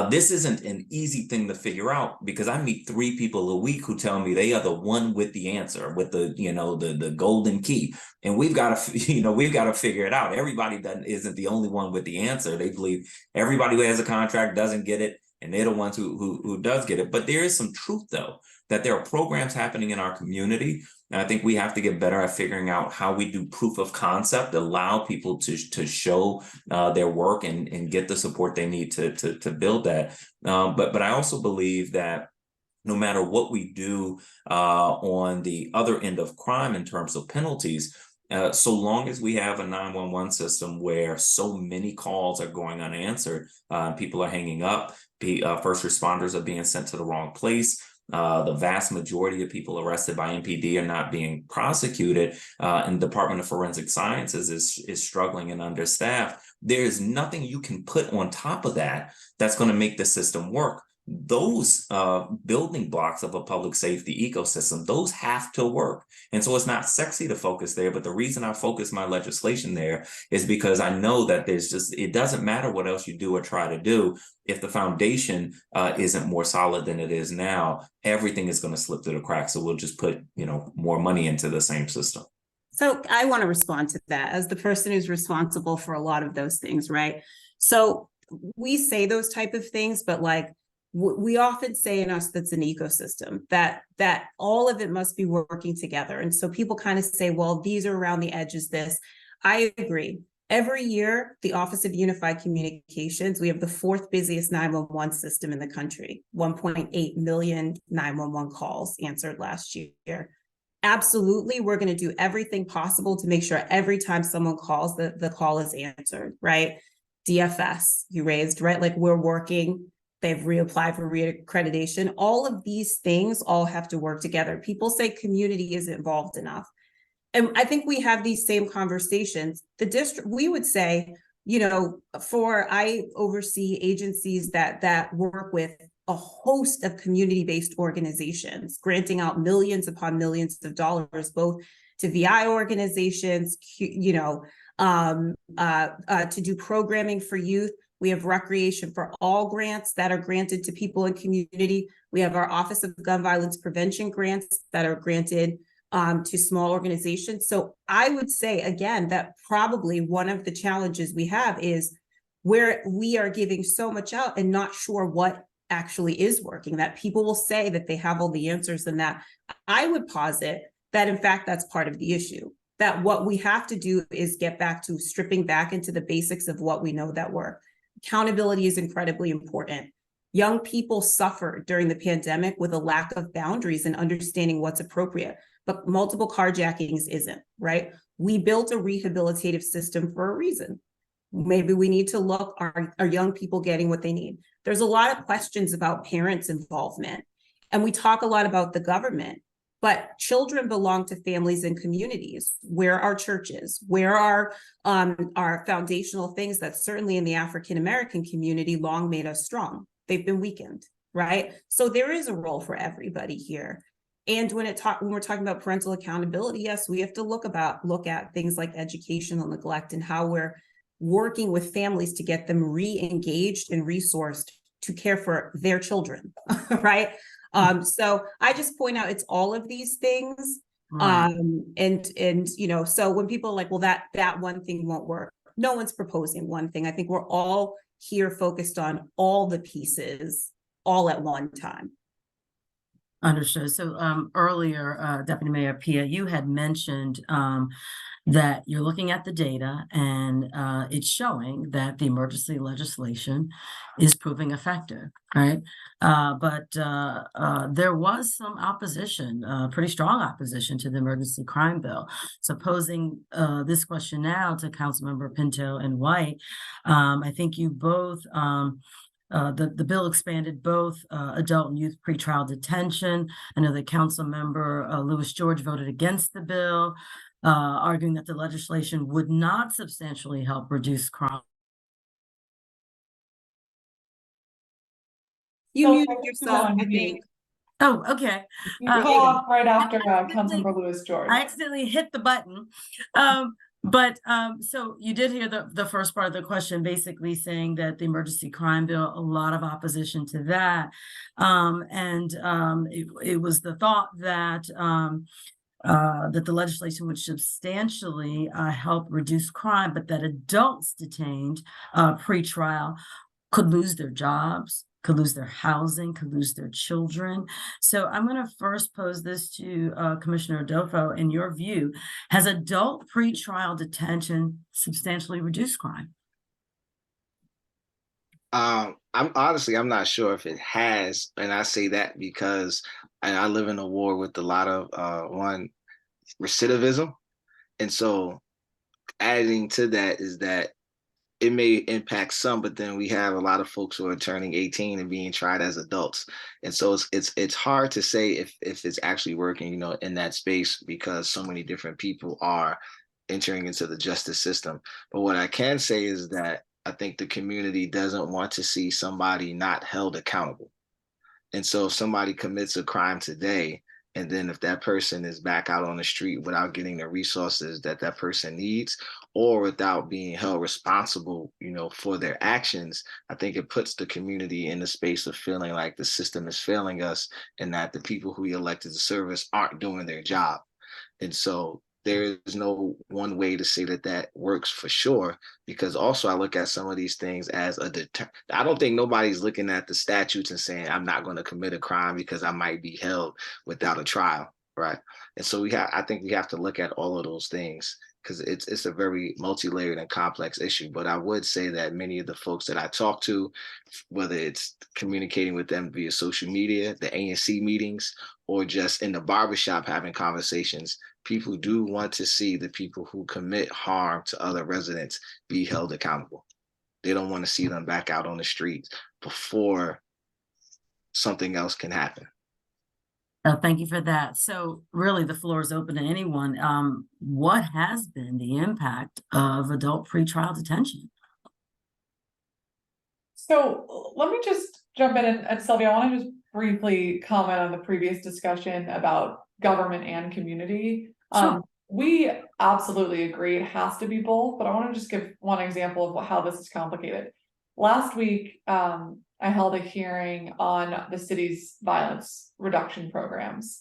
This isn't an easy thing to figure out, because I meet 3 people a week who tell me they are the one with the answer, with the golden key, and we've got to figure it out. Everybody isn't the only one with the answer. They believe everybody who has a contract doesn't get it, and they're the ones who does get it. But there is some truth, though, that there are programs happening in our community. And I think we have to get better at figuring out how we do proof of concept, allow people to show their work and get the support they need to build that. But I also believe that no matter what we do on the other end of crime in terms of penalties, so long as we have a 911 system where so many calls are going unanswered, people are hanging up, first responders are being sent to the wrong place, the vast majority of people arrested by MPD are not being prosecuted, and the Department of Forensic Sciences is struggling and understaffed, there is nothing you can put on top of that that's going to make the system work. Those building blocks of a public safety ecosystem, those have to work. And so it's not sexy to focus there, but the reason I focus my legislation there is because I know that it doesn't matter what else you do or try to do. If the foundation isn't more solid than it is now, everything is going to slip through the cracks. So we'll just put, more money into the same system. So I want to respond to that as the person who's responsible for a lot of those things, right? So we say those type of things, but we often say in us that's an ecosystem, that all of it must be working together. And so people kind of say, well, these are around the edges, this. I agree. Every year, the Office of Unified Communications, we have the 4th busiest 911 system in the country, 1.8 million 911 calls answered last year. Absolutely, we're going to do everything possible to make sure every time someone calls, the call is answered, right? DFS, you raised, right? We're working. They've reapplied for reaccreditation. All of these things all have to work together. People say community isn't involved enough. And I think we have these same conversations. The district, we would say, I oversee agencies that work with a host of community-based organizations, granting out millions upon millions of dollars, both to VI organizations, to do programming for youth. We have Recreation for All grants that are granted to people in community. We have our Office of Gun Violence Prevention grants that are granted to small organizations. So I would say, again, that probably one of the challenges we have is where we are giving so much out and not sure what actually is working, that people will say that they have all the answers, and that I would posit that, in fact, that's part of the issue. That what we have to do is get back to stripping back into the basics of what we know that work. Accountability is incredibly important. Young people suffered during the pandemic with a lack of boundaries and understanding what's appropriate, but multiple carjackings isn't, right? We built a rehabilitative system for a reason. Maybe we need to look, are young people getting what they need? There's a lot of questions about parents' involvement, and we talk a lot about the government, but children belong to families and communities. Where are churches? Where are our foundational things that certainly in the African-American community long made us strong? They've been weakened, right? So there is a role for everybody here. And when we're talking about parental accountability, yes, we have to look at things like educational neglect and how we're working with families to get them re-engaged and resourced to care for their children, right? So I just point out it's all of these things. Right. So when people are like, well, that one thing won't work. No one's proposing one thing. I think we're all here focused on all the pieces all at one time. Understood. So earlier, Deputy Mayor Pia, you had mentioned that you're looking at the data and it's showing that the emergency legislation is proving effective, right? But there was some opposition, pretty strong opposition to the emergency crime bill. So posing this question now to Councilmember Pinto and White, I think you both the bill expanded both adult and youth pretrial detention. I know that Councilmember Louis George voted against the bill, arguing that the legislation would not substantially help reduce crime. You So muted yourself, I think. Oh, okay. You cut off right after accidentally- Councilmember Lewis George. I accidentally hit the button. So you did hear the first part of the question, basically saying that the emergency crime bill, a lot of opposition to that. It was the thought that that the legislation would substantially help reduce crime, but that adults detained pre-trial could lose their jobs, could lose their housing, could lose their children. So I'm going to first pose this to Commissioner Adolfo. In your view, has adult pretrial detention substantially reduced crime? I'm not sure if it has, and I say that because I live in a war with a lot of recidivism, and so adding to that is that it may impact some, but then we have a lot of folks who are turning 18 and being tried as adults. And so it's hard to say if it's actually working, in that space, because so many different people are entering into the justice system. But what I can say is that I think the community doesn't want to see somebody not held accountable. And so if somebody commits a crime today, and then if that person is back out on the street without getting the resources that that person needs, or without being held responsible, for their actions, I think it puts the community in the space of feeling like the system is failing us and that the people who we elected to serve us aren't doing their job. And so there is no one way to say that that works for sure, because also I look at some of these things as a I don't think nobody's looking at the statutes and saying, I'm not going to commit a crime because I might be held without a trial, right? And so I think we have to look at all of those things, because it's a very multi-layered and complex issue. But I would say that many of the folks that I talk to, whether it's communicating with them via social media, the ANC meetings, or just in the barbershop having conversations, people do want to see the people who commit harm to other residents be held accountable. They don't want to see them back out on the streets before something else can happen. Thank you for that. So really the floor is open to anyone. What has been the impact of adult pretrial detention? So let me just jump in, and Sylvia, I want to just briefly comment on the previous discussion about government and community. Sure. We absolutely agree it has to be both, but I want to just give one example of how this is complicated. Last week, I held a hearing on the city's violence reduction programs.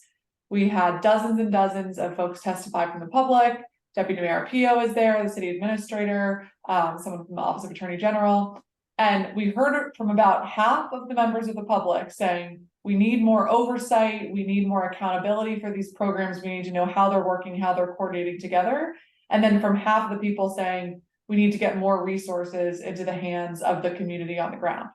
We had dozens and dozens of folks testify from the public. Deputy Mayor Pio is there, the city administrator, someone from the Office of Attorney General. And we heard from about half of the members of the public saying, we need more oversight, we need more accountability for these programs, we need to know how they're working, how they're coordinating together. And then from half of the people saying, we need to get more resources into the hands of the community on the ground.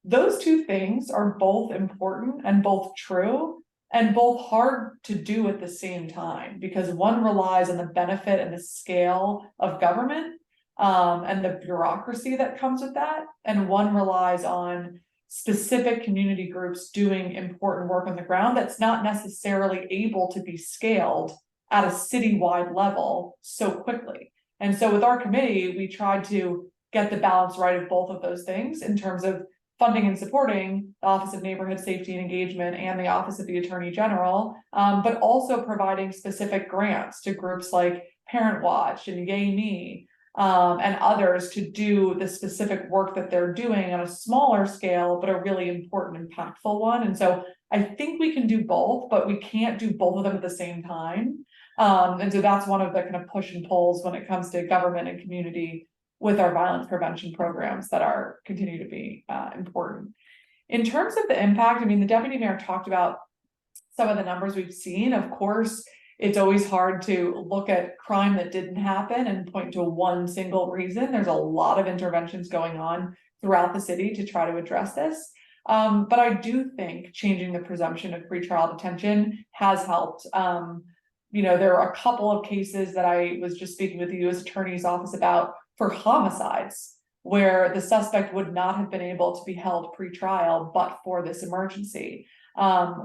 Those two things are both important and both true and both hard to do at the same time, because one relies on the benefit and the scale of government and the bureaucracy that comes with that, and one relies on specific community groups doing important work on the ground that's not necessarily able to be scaled at a citywide level so quickly. And so with our committee, we tried to get the balance right of both of those things in terms of funding and supporting the Office of Neighborhood Safety and Engagement and the Office of the Attorney General, but also providing specific grants to groups like Parent Watch and Yay Me, and others to do the specific work that they're doing on a smaller scale, but a really important, impactful one. And so I think we can do both, but we can't do both of them at the same time. And so that's one of the kind of push and pulls when it comes to government and community with our violence prevention programs that are continue to be important. In terms of the impact, I mean, the deputy mayor talked about some of the numbers we've seen. Of course, it's always hard to look at crime that didn't happen and point to one single reason. There's a lot of interventions going on throughout the city to try to address this. But I do think changing the presumption of pretrial detention has helped. There are a couple of cases that I was just speaking with the U.S. Attorney's Office about for homicides, where the suspect would not have been able to be held pre-trial but for this emergency.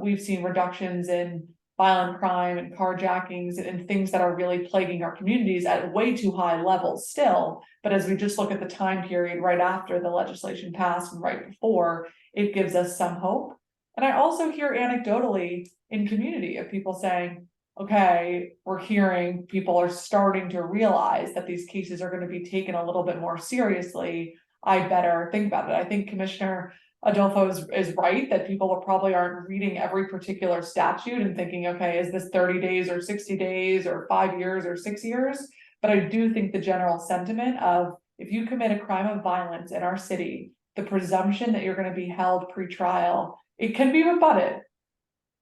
We've seen reductions in violent crime and carjackings and things that are really plaguing our communities at way too high levels still. But as we just look at the time period right after the legislation passed and right before, it gives us some hope. And I also hear anecdotally in community of people saying, okay, we're hearing people are starting to realize that these cases are going to be taken a little bit more seriously. I better think about it. I think Commissioner Adolfo is right that people probably aren't reading every particular statute and thinking, okay, is this 30 days or 60 days or 5 years or 6 years? But I do think the general sentiment of if you commit a crime of violence in our city, the presumption that you're going to be held pre-trial, it can be rebutted.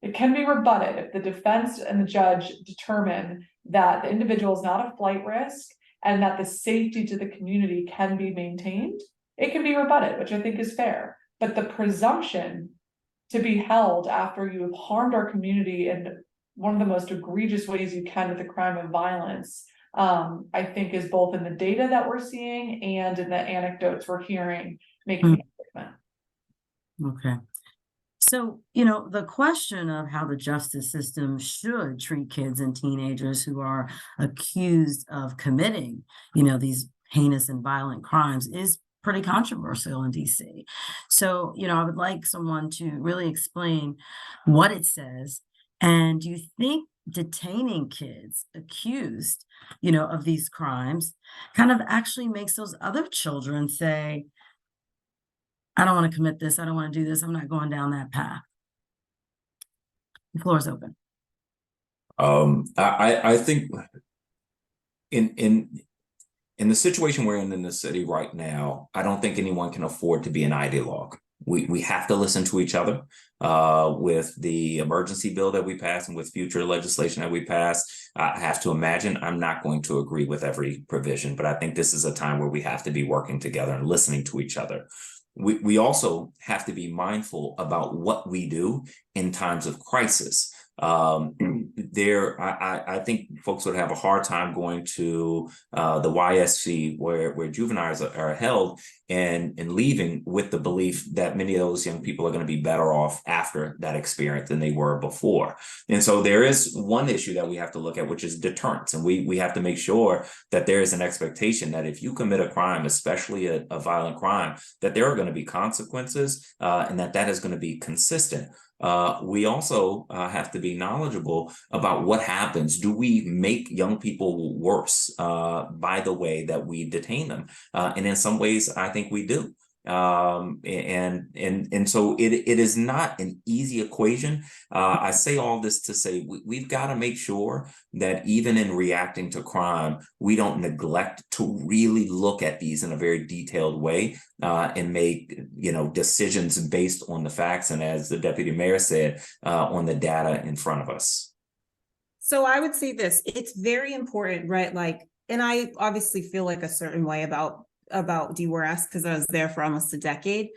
It can be rebutted if the defense and the judge determine that the individual is not a flight risk and that the safety to the community can be maintained. It can be rebutted, which I think is fair. But the presumption to be held after you have harmed our community in one of the most egregious ways you can with a crime of violence, I think is both in the data that we're seeing and in the anecdotes we're hearing making the statement. Okay. So, you know, the question of how the justice system should treat kids and teenagers who are accused of committing, you know, these heinous and violent crimes is pretty controversial in DC. So, you know, I would like someone to really explain what it says. And do you think detaining kids accused, you know, of these crimes kind of actually makes those other children say, I don't want to commit this. I don't want to do this. I'm not going down that path. The floor is open. I think in the situation we're in the city right now, I don't think anyone can afford to be an ideologue. We have to listen to each other with the emergency bill that we pass and with future legislation that we pass. I have to imagine I'm not going to agree with every provision, but I think this is a time where we have to be working together and listening to each other. We also have to be mindful about what we do in times of crisis. I think folks would have a hard time going to the YSC where juveniles are held and leaving with the belief that many of those young people are going to be better off after that experience than they were before. And so there is one issue that we have to look at, which is deterrence. And we have to make sure that there is an expectation that if you commit a crime, especially a violent crime, that there are going to be consequences and that is going to be consistent. We also have to be knowledgeable about what happens. Do we make young people worse by the way that we detain them? And in some ways, I think we do. And so it is not an easy equation. I say all this to say we've got to make sure that even in reacting to crime, we don't neglect to really look at these in a very detailed way and make decisions based on the facts. And as the deputy mayor said, on the data in front of us. So I would say this, it's very important, right? Like, and I obviously feel like a certain way about DWRS because I was there for almost a decade,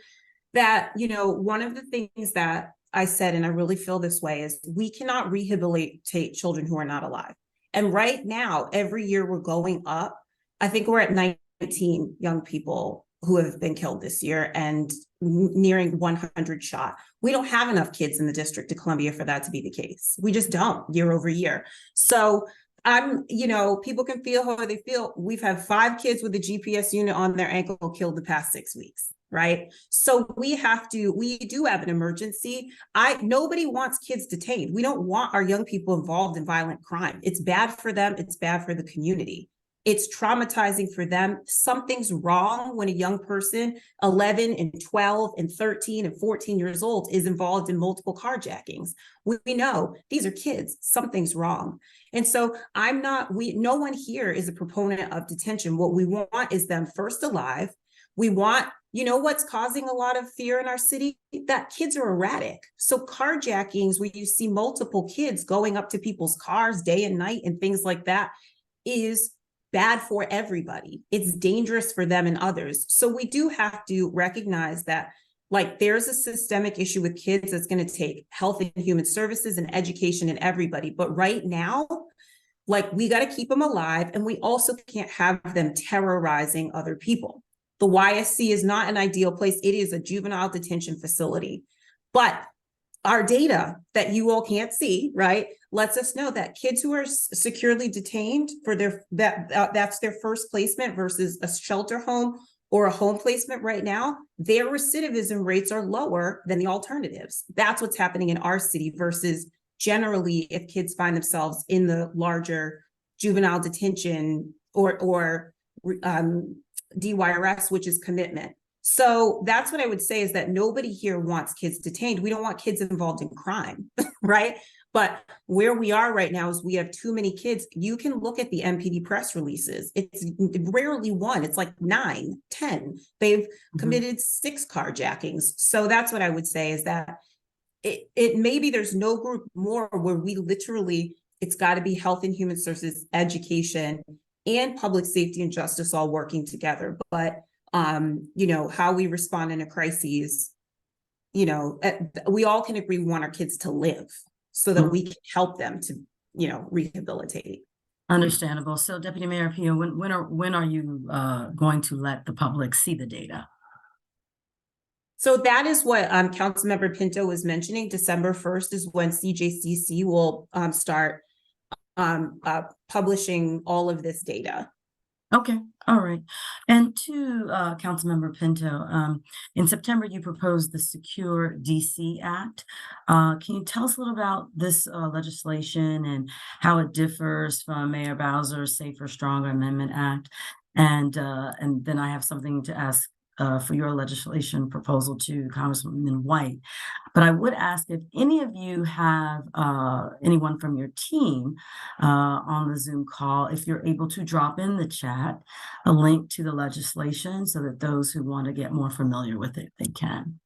that, one of the things that I said, and I really feel this way, is we cannot rehabilitate children who are not alive. And right now, every year we're going up. I think we're at 19 young people who have been killed this year and nearing 100 shot. We don't have enough kids in the District of Columbia for that to be the case. We just don't, year over year. So people can feel how they feel. We've had 5 kids with a GPS unit on their ankle killed the past 6 weeks, right? So we do have an emergency. Nobody wants kids detained. We don't want our young people involved in violent crime. It's bad for them. It's bad for the community. It's traumatizing for them. Something's wrong when a young person, 11 and 12 and 13 and 14 years old, is involved in multiple carjackings. We know these are kids. Something's wrong. And so no one here is a proponent of detention. What we want is them first alive. We want, what's causing a lot of fear in our city? That kids are erratic. So carjackings, where you see multiple kids going up to people's cars day and night and things like that, is bad for everybody. It's dangerous for them and others. So we do have to recognize that, like, there's a systemic issue with kids that's going to take health and human services and education and everybody. But right now, like, we got to keep them alive, and we also can't have them terrorizing other people. The YSC is not an ideal place. It is a juvenile detention facility. But our data that you all can't see, right, lets us know that kids who are securely detained for that's their first placement versus a shelter home or a home placement right now, their recidivism rates are lower than the alternatives. That's what's happening in our city versus generally if kids find themselves in the larger juvenile detention or DYRS, which is commitment. So that's what I would say is that nobody here wants kids detained. We don't want kids involved in crime, right? But where we are right now is we have too many kids. You can look at the MPD press releases. It's rarely one. It's like 9, 10. They've committed 6 carjackings. So that's what I would say is that it maybe there's no group more where we literally, it's got to be health and human services, education, and public safety and justice all working together. But you know, how we respond in a crisis, you know, we all can agree we want our kids to live so that we can help them to, you know, rehabilitate. Understandable. So Deputy Mayor Pio, when are you going to let the public see the data? So that is what Councilmember Pinto was mentioning. December 1st is when CJCC will start publishing all of this data. Okay, all right. And to Councilmember Pinto, in September, you proposed the Secure DC Act. Can you tell us a little about this legislation and how it differs from Mayor Bowser's Safer, Stronger Amendment Act? And then I have something to ask for your legislation proposal to Congresswoman White. But I would ask if any of you have anyone from your team on the Zoom call, if you're able to drop in the chat a link to the legislation so that those who want to get more familiar with it, they can.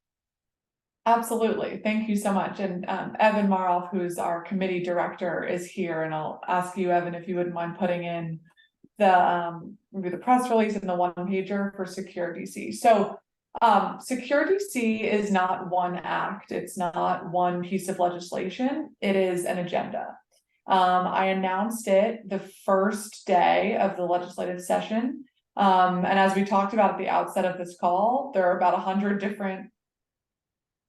Absolutely. Thank you so much. And Evan Maroff, who's our committee director, is here. And I'll ask you, Evan, if you wouldn't mind putting in maybe the press release and the one pager for Secure DC. So Secure DC is not one act. It's not one piece of legislation. It is an agenda. I announced it the first day of the legislative session. And as we talked about at the outset of this call, there are about 100 different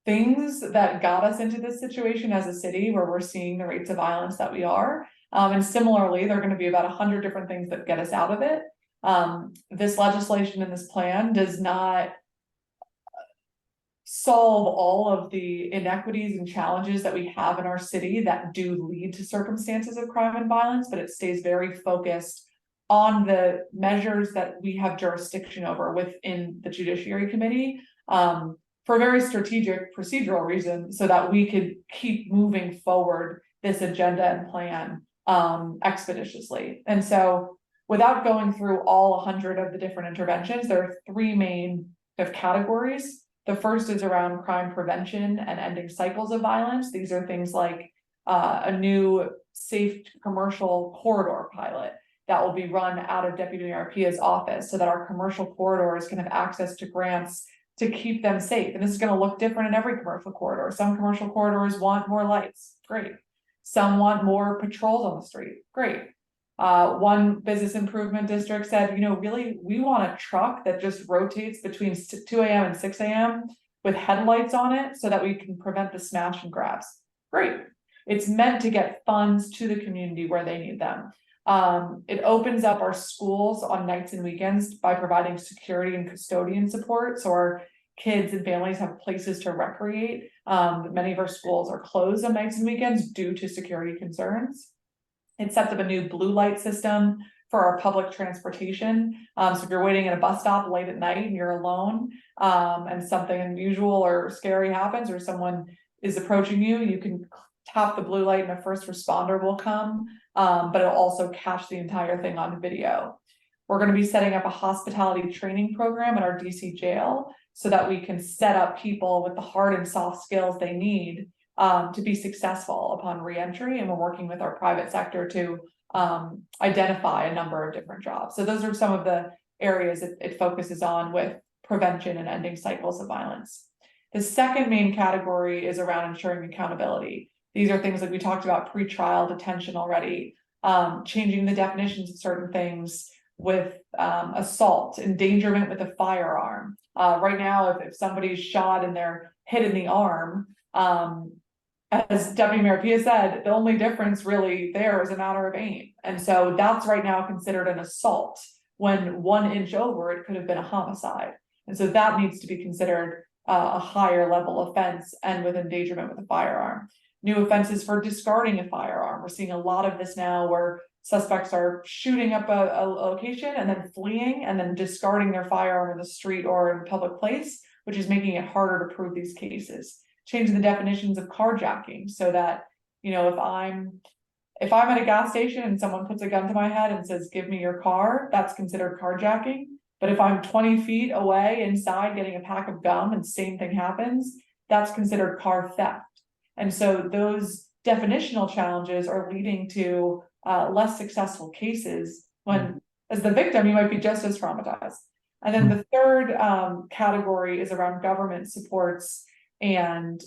things that got us into this situation as a city where we're seeing the rates of violence that we are. And similarly, there are going to be about 100 different things that get us out of it. This legislation and this plan does not solve all of the inequities and challenges that we have in our city that do lead to circumstances of crime and violence, but it stays very focused on the measures that we have jurisdiction over within the Judiciary Committee for very strategic procedural reasons so that we could keep moving forward this agenda and plan expeditiously. And so without going through all 100 of the different interventions, there are 3 main categories. The first is around crime prevention and ending cycles of violence. These are things like a new safe commercial corridor pilot that will be run out of Deputy Mayor Pia's office so that our commercial corridors can have access to grants to keep them safe. And this is going to look different in every commercial corridor. Some commercial corridors want more lights. Great. Some want more patrols on the street. Great. One business improvement district said, you know, really, we want a truck that just rotates between 2 a.m. and 6 a.m. with headlights on it so that we can prevent the smash and grabs. Great. It's meant to get funds to the community where they need them. It opens up our schools on nights and weekends by providing security and custodian support. So our kids and families have places to recreate. Many of our schools are closed on nights and weekends due to security concerns. It sets up a new blue light system for our public transportation. So if you're waiting at a bus stop late at night and you're alone, and something unusual or scary happens or someone is approaching you, you can tap the blue light and a first responder will come, but it'll also catch the entire thing on video. We're going to be setting up a hospitality training program at our DC jail so that we can set up people with the hard and soft skills they need to be successful upon reentry. And we're working with our private sector to identify a number of different jobs. So those are some of the areas it focuses on with prevention and ending cycles of violence. The second main category is around ensuring accountability. These are things like we talked about pre-trial detention already, changing the definitions of certain things with assault, endangerment with a firearm. Right now, if somebody's shot and they're hit in the arm, as Deputy Mayor Pia said, the only difference really there is a matter of aim. And so that's right now considered an assault when 1 inch over, it could have been a homicide. And so that needs to be considered a higher level offense and with endangerment with a firearm. New offenses for discarding a firearm. We're seeing a lot of this now where suspects are shooting up a location and then fleeing and then discarding their firearm in the street or in a public place, which is making it harder to prove these cases. Changing the definitions of carjacking so that, you know, if I'm at a gas station and someone puts a gun to my head and says, give me your car, that's considered carjacking. But if I'm 20 feet away inside getting a pack of gum and same thing happens, that's considered car theft. And so those definitional challenges are leading to less successful cases when, as the victim, you might be just as traumatized. And then the third category is around government supports and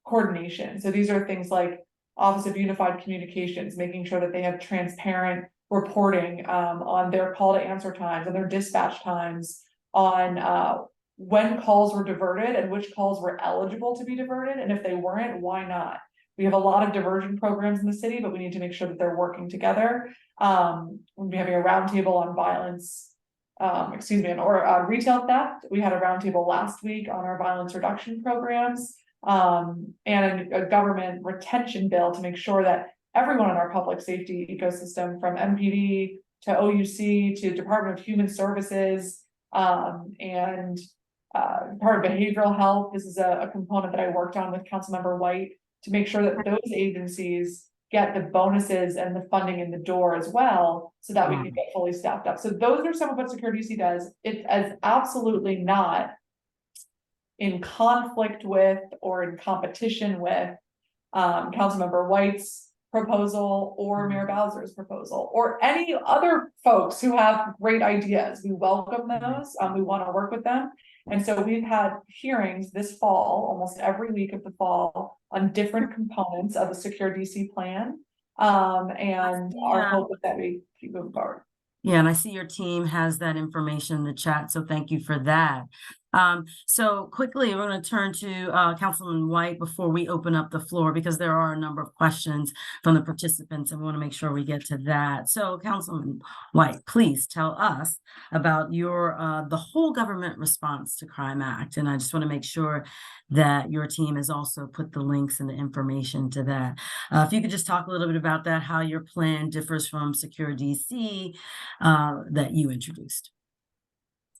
coordination. So these are things like Office of Unified Communications, making sure that they have transparent reporting on their call to answer times and their dispatch times, on when calls were diverted and which calls were eligible to be diverted, and if they weren't, why not? We have a lot of diversion programs in the city, but we need to make sure that they're working together. We'll be having a roundtable on violence, retail theft. We had a roundtable last week on our violence reduction programs, and a government retention bill to make sure that everyone in our public safety ecosystem, from MPD to OUC to Department of Human Services, and part of behavioral health. This is a component that I worked on with Councilmember White to make sure that those agencies get the bonuses and the funding in the door as well, so that we can get fully staffed up. So those are some of what Secure DC does. It is absolutely not in conflict with or in competition with Councilmember White's proposal or Mayor Bowser's proposal or any other folks who have great ideas. We welcome those. We want to work with them. And so we've had hearings this fall, almost every week of the fall, on different components of the Secure DC plan. And our hope is that we keep moving forward. Yeah, and I see your team has that information in the chat, so thank you for that. So quickly, we're going to turn to Councilman White before we open up the floor, because there are a number of questions from the participants, and we want to make sure we get to that. So Councilman White, please tell us about your the whole government response to Crime Act. And I just want to make sure that your team has also put the links and the information to that. If you could just talk a little bit about that, how your plan differs from Secure DC that you introduced.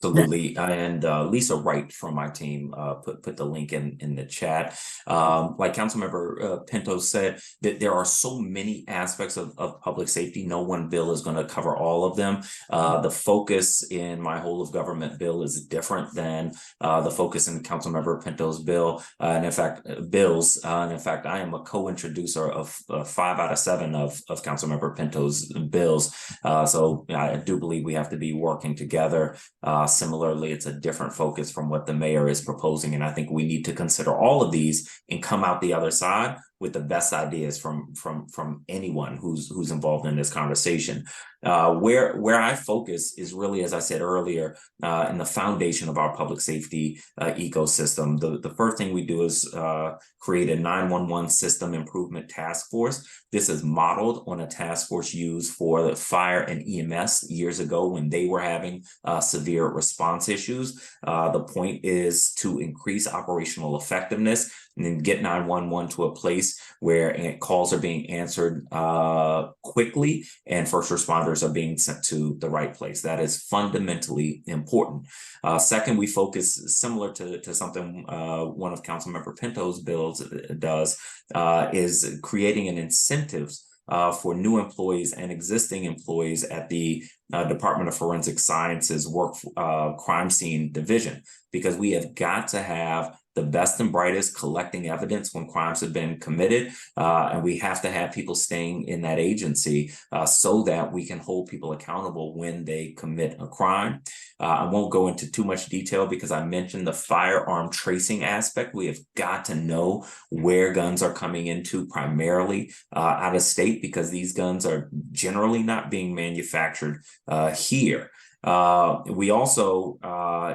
Absolutely. And Lisa Wright from my team put the link in the chat. Like Councilmember Pinto said, that there are so many aspects of public safety. No one bill is going to cover all of them. The focus in my whole of government bill is different than the focus in Councilmember Pinto's bill. And in fact, I am a co-introducer of 5 out of 7 of Councilmember Pinto's bills. So I do believe we have to be working together. Similarly, it's a different focus from what the mayor is proposing. And I think we need to consider all of these and come out the other side with the best ideas from anyone who's involved in this conversation. Where I focus is really, as I said earlier, in the foundation of our public safety ecosystem. The first thing we do is create a 911 system improvement task force. This is modeled on a task force used for the fire and EMS years ago when they were having severe response issues. The point is to increase operational effectiveness and then get 911 to a place where calls are being answered quickly and first responders are being sent to the right place. That is fundamentally important. Second, we focus, similar to something one of Councilmember Pinto's bills does, is creating an incentives for new employees and existing employees at the Department of Forensic Sciences crime scene division, because we have got to have the best and brightest collecting evidence when crimes have been committed. And we have to have people staying in that agency so that we can hold people accountable when they commit a crime. I won't go into too much detail because I mentioned the firearm tracing aspect. We have got to know where guns are coming into, primarily out of state, because these guns are generally not being manufactured here. We also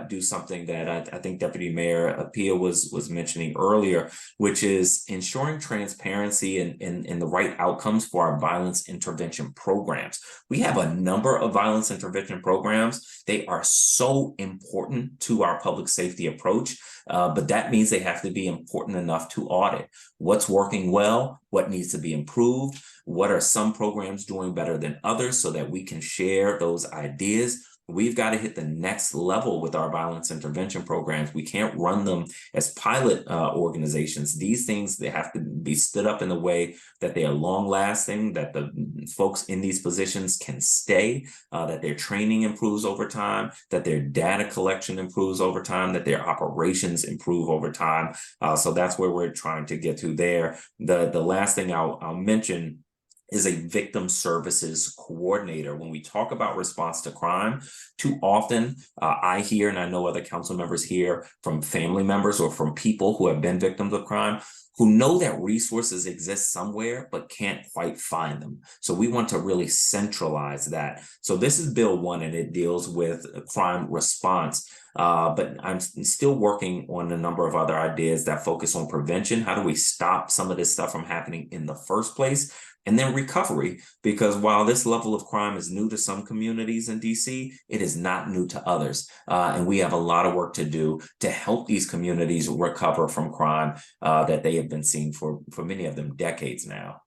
do something that I think Deputy Mayor Pia was mentioning earlier, which is ensuring transparency and the right outcomes for our violence intervention programs. We have a number of violence intervention programs. They are so important to our public safety approach, but that means they have to be important enough to audit. What's working well? What needs to be improved? What are some programs doing better than others so that we can share those ideas? We've got to hit the next level with our violence intervention programs. We can't run them as pilot organizations. These things, they have to be stood up in a way that they are long lasting, that the folks in these positions can stay, that their training improves over time, that their data collection improves over time, that their operations improve over time. So that's where we're trying to get to there. The last thing I'll mention is a victim services coordinator. When we talk about response to crime, too often I hear, and I know other council members hear from family members or from people who have been victims of crime, who know that resources exist somewhere, but can't quite find them. So we want to really centralize that. So this is Bill 1, and it deals with crime response. But I'm still working on a number of other ideas that focus on prevention. How do we stop some of this stuff from happening in the first place? And then recovery, because while this level of crime is new to some communities in DC, it is not new to others. And we have a lot of work to do to help these communities recover from crime that they have been seeing for many of them decades now.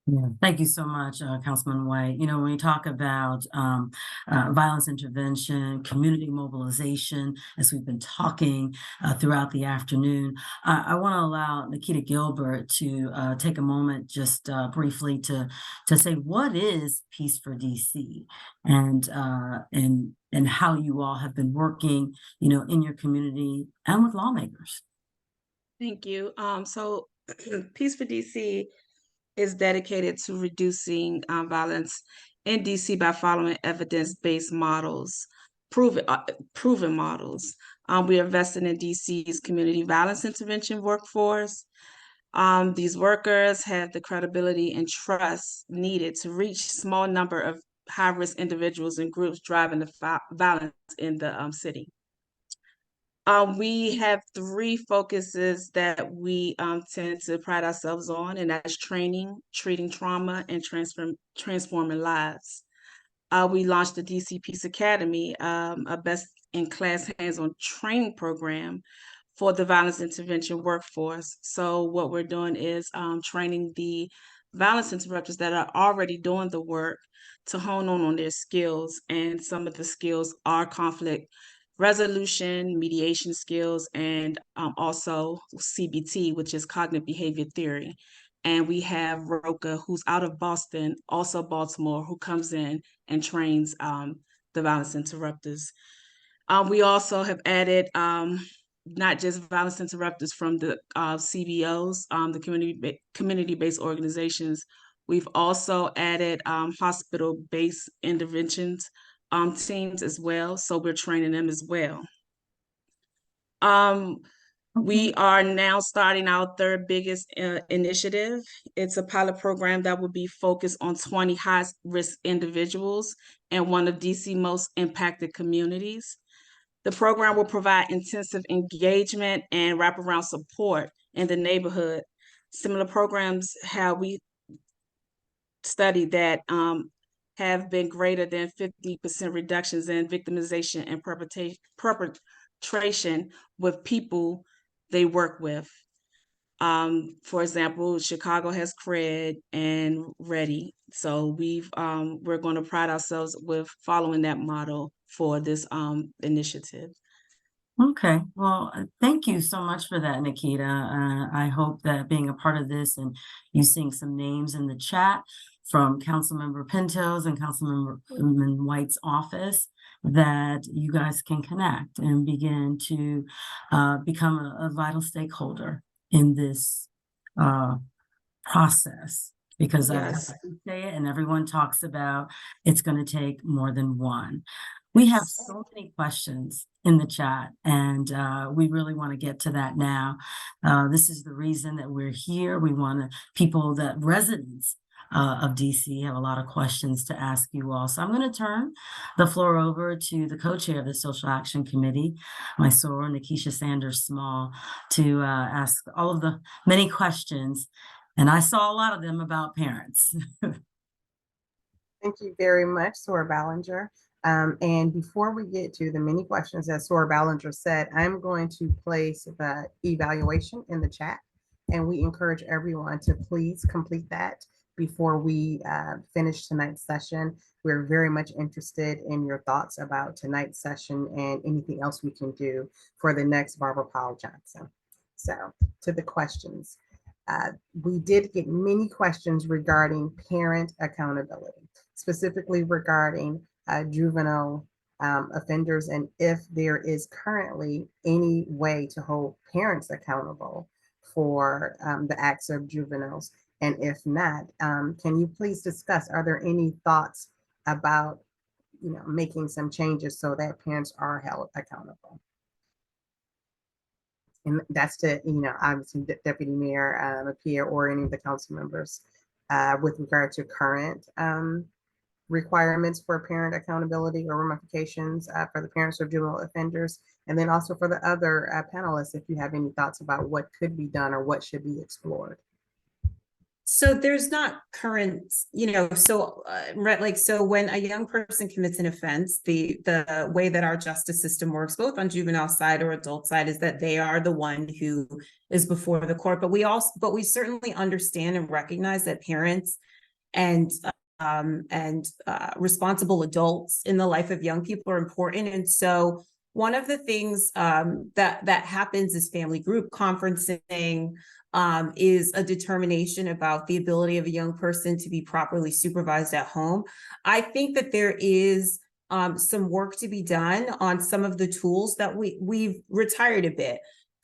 Yeah, thank you so much, Councilman White. You know, when we talk about violence intervention, community mobilization, as we've been talking throughout the afternoon, I want to allow Nikita Gilbert to take a moment just briefly to say what is Peace for DC and how you all have been working, you know, in your community and with lawmakers. Thank you. So Peace for DC is dedicated to reducing violence in DC by following evidence-based models, proven models. We are investing in DC's community violence intervention workforce. These workers have the credibility and trust needed to reach small number of high-risk individuals and groups driving the violence in the city. We have 3 focuses that we tend to pride ourselves on, and that's training, treating trauma, and transforming lives. We launched the DC Peace Academy, a best-in-class hands-on training program for the violence intervention workforce. So what we're doing is training the violence interrupters that are already doing the work to hone on their skills, and some of the skills are conflict resolution, mediation skills, and also CBT, which is cognitive behavior theory. And we have Roka, who's out of Boston, also Baltimore, who comes in and trains the violence interrupters. We also have added not just violence interrupters from the CBOs, the community-based organizations. We've also added hospital-based interventions teams as well, so we're training them as well. We are now starting our 3rd biggest initiative. It's a pilot program that will be focused on 20 high-risk individuals and one of DC's most impacted communities. The program will provide intensive engagement and wraparound support in the neighborhood. Similar programs have we studied that have been greater than 50% reductions in victimization and perpetration with people they work with. For example, Chicago has CRED and READY. So we're going to pride ourselves with following that model for this initiative. Okay, well, thank you so much for that, Nikita. I hope that being a part of this and you seeing some names in the chat from Councilmember Pinto's and Councilmember White's office, that you guys can connect and begin to become a vital stakeholder in this process. Because Yes. I say it, and everyone talks about it's going to take more than one. We have so many questions in the chat, and we really want to get to that now. This is the reason that we're here. We want residents of DC have a lot of questions to ask you all. So I'm going to turn the floor over to the co-chair of the Social Action Committee, my soror, Nikisha Sanders Small, to ask all of the many questions. And I saw a lot of them about parents. Thank you very much, Soror Ballinger. And before we get to the many questions, as Soror Ballinger said, I'm going to place the evaluation in the chat, and we encourage everyone to please complete that before we finish tonight's session. We're very much interested in your thoughts about tonight's session and anything else we can do for the next Barbara Powell Johnson. So to the questions. We did get many questions regarding parent accountability, specifically regarding juvenile offenders, and if there is currently any way to hold parents accountable for the acts of juveniles. And if not, can you please discuss, are there any thoughts about making some changes so that parents are held accountable? And that's to, obviously Deputy Mayor Pierre or any of the council members with regard to current requirements for parent accountability or ramifications for the parents of juvenile offenders. And then also for the other panelists, if you have any thoughts about what could be done or what should be explored. So there's not current, so when a young person commits an offense, the way that our justice system works, both on juvenile side or adult side, is that they are the one who is before the court. But we certainly understand and recognize that parents and responsible adults in the life of young people are important. And so one of the things that happens is family group conferencing, is a determination about the ability of a young person to be properly supervised at home. I think that there is some work to be done on some of the tools that we've retired a bit.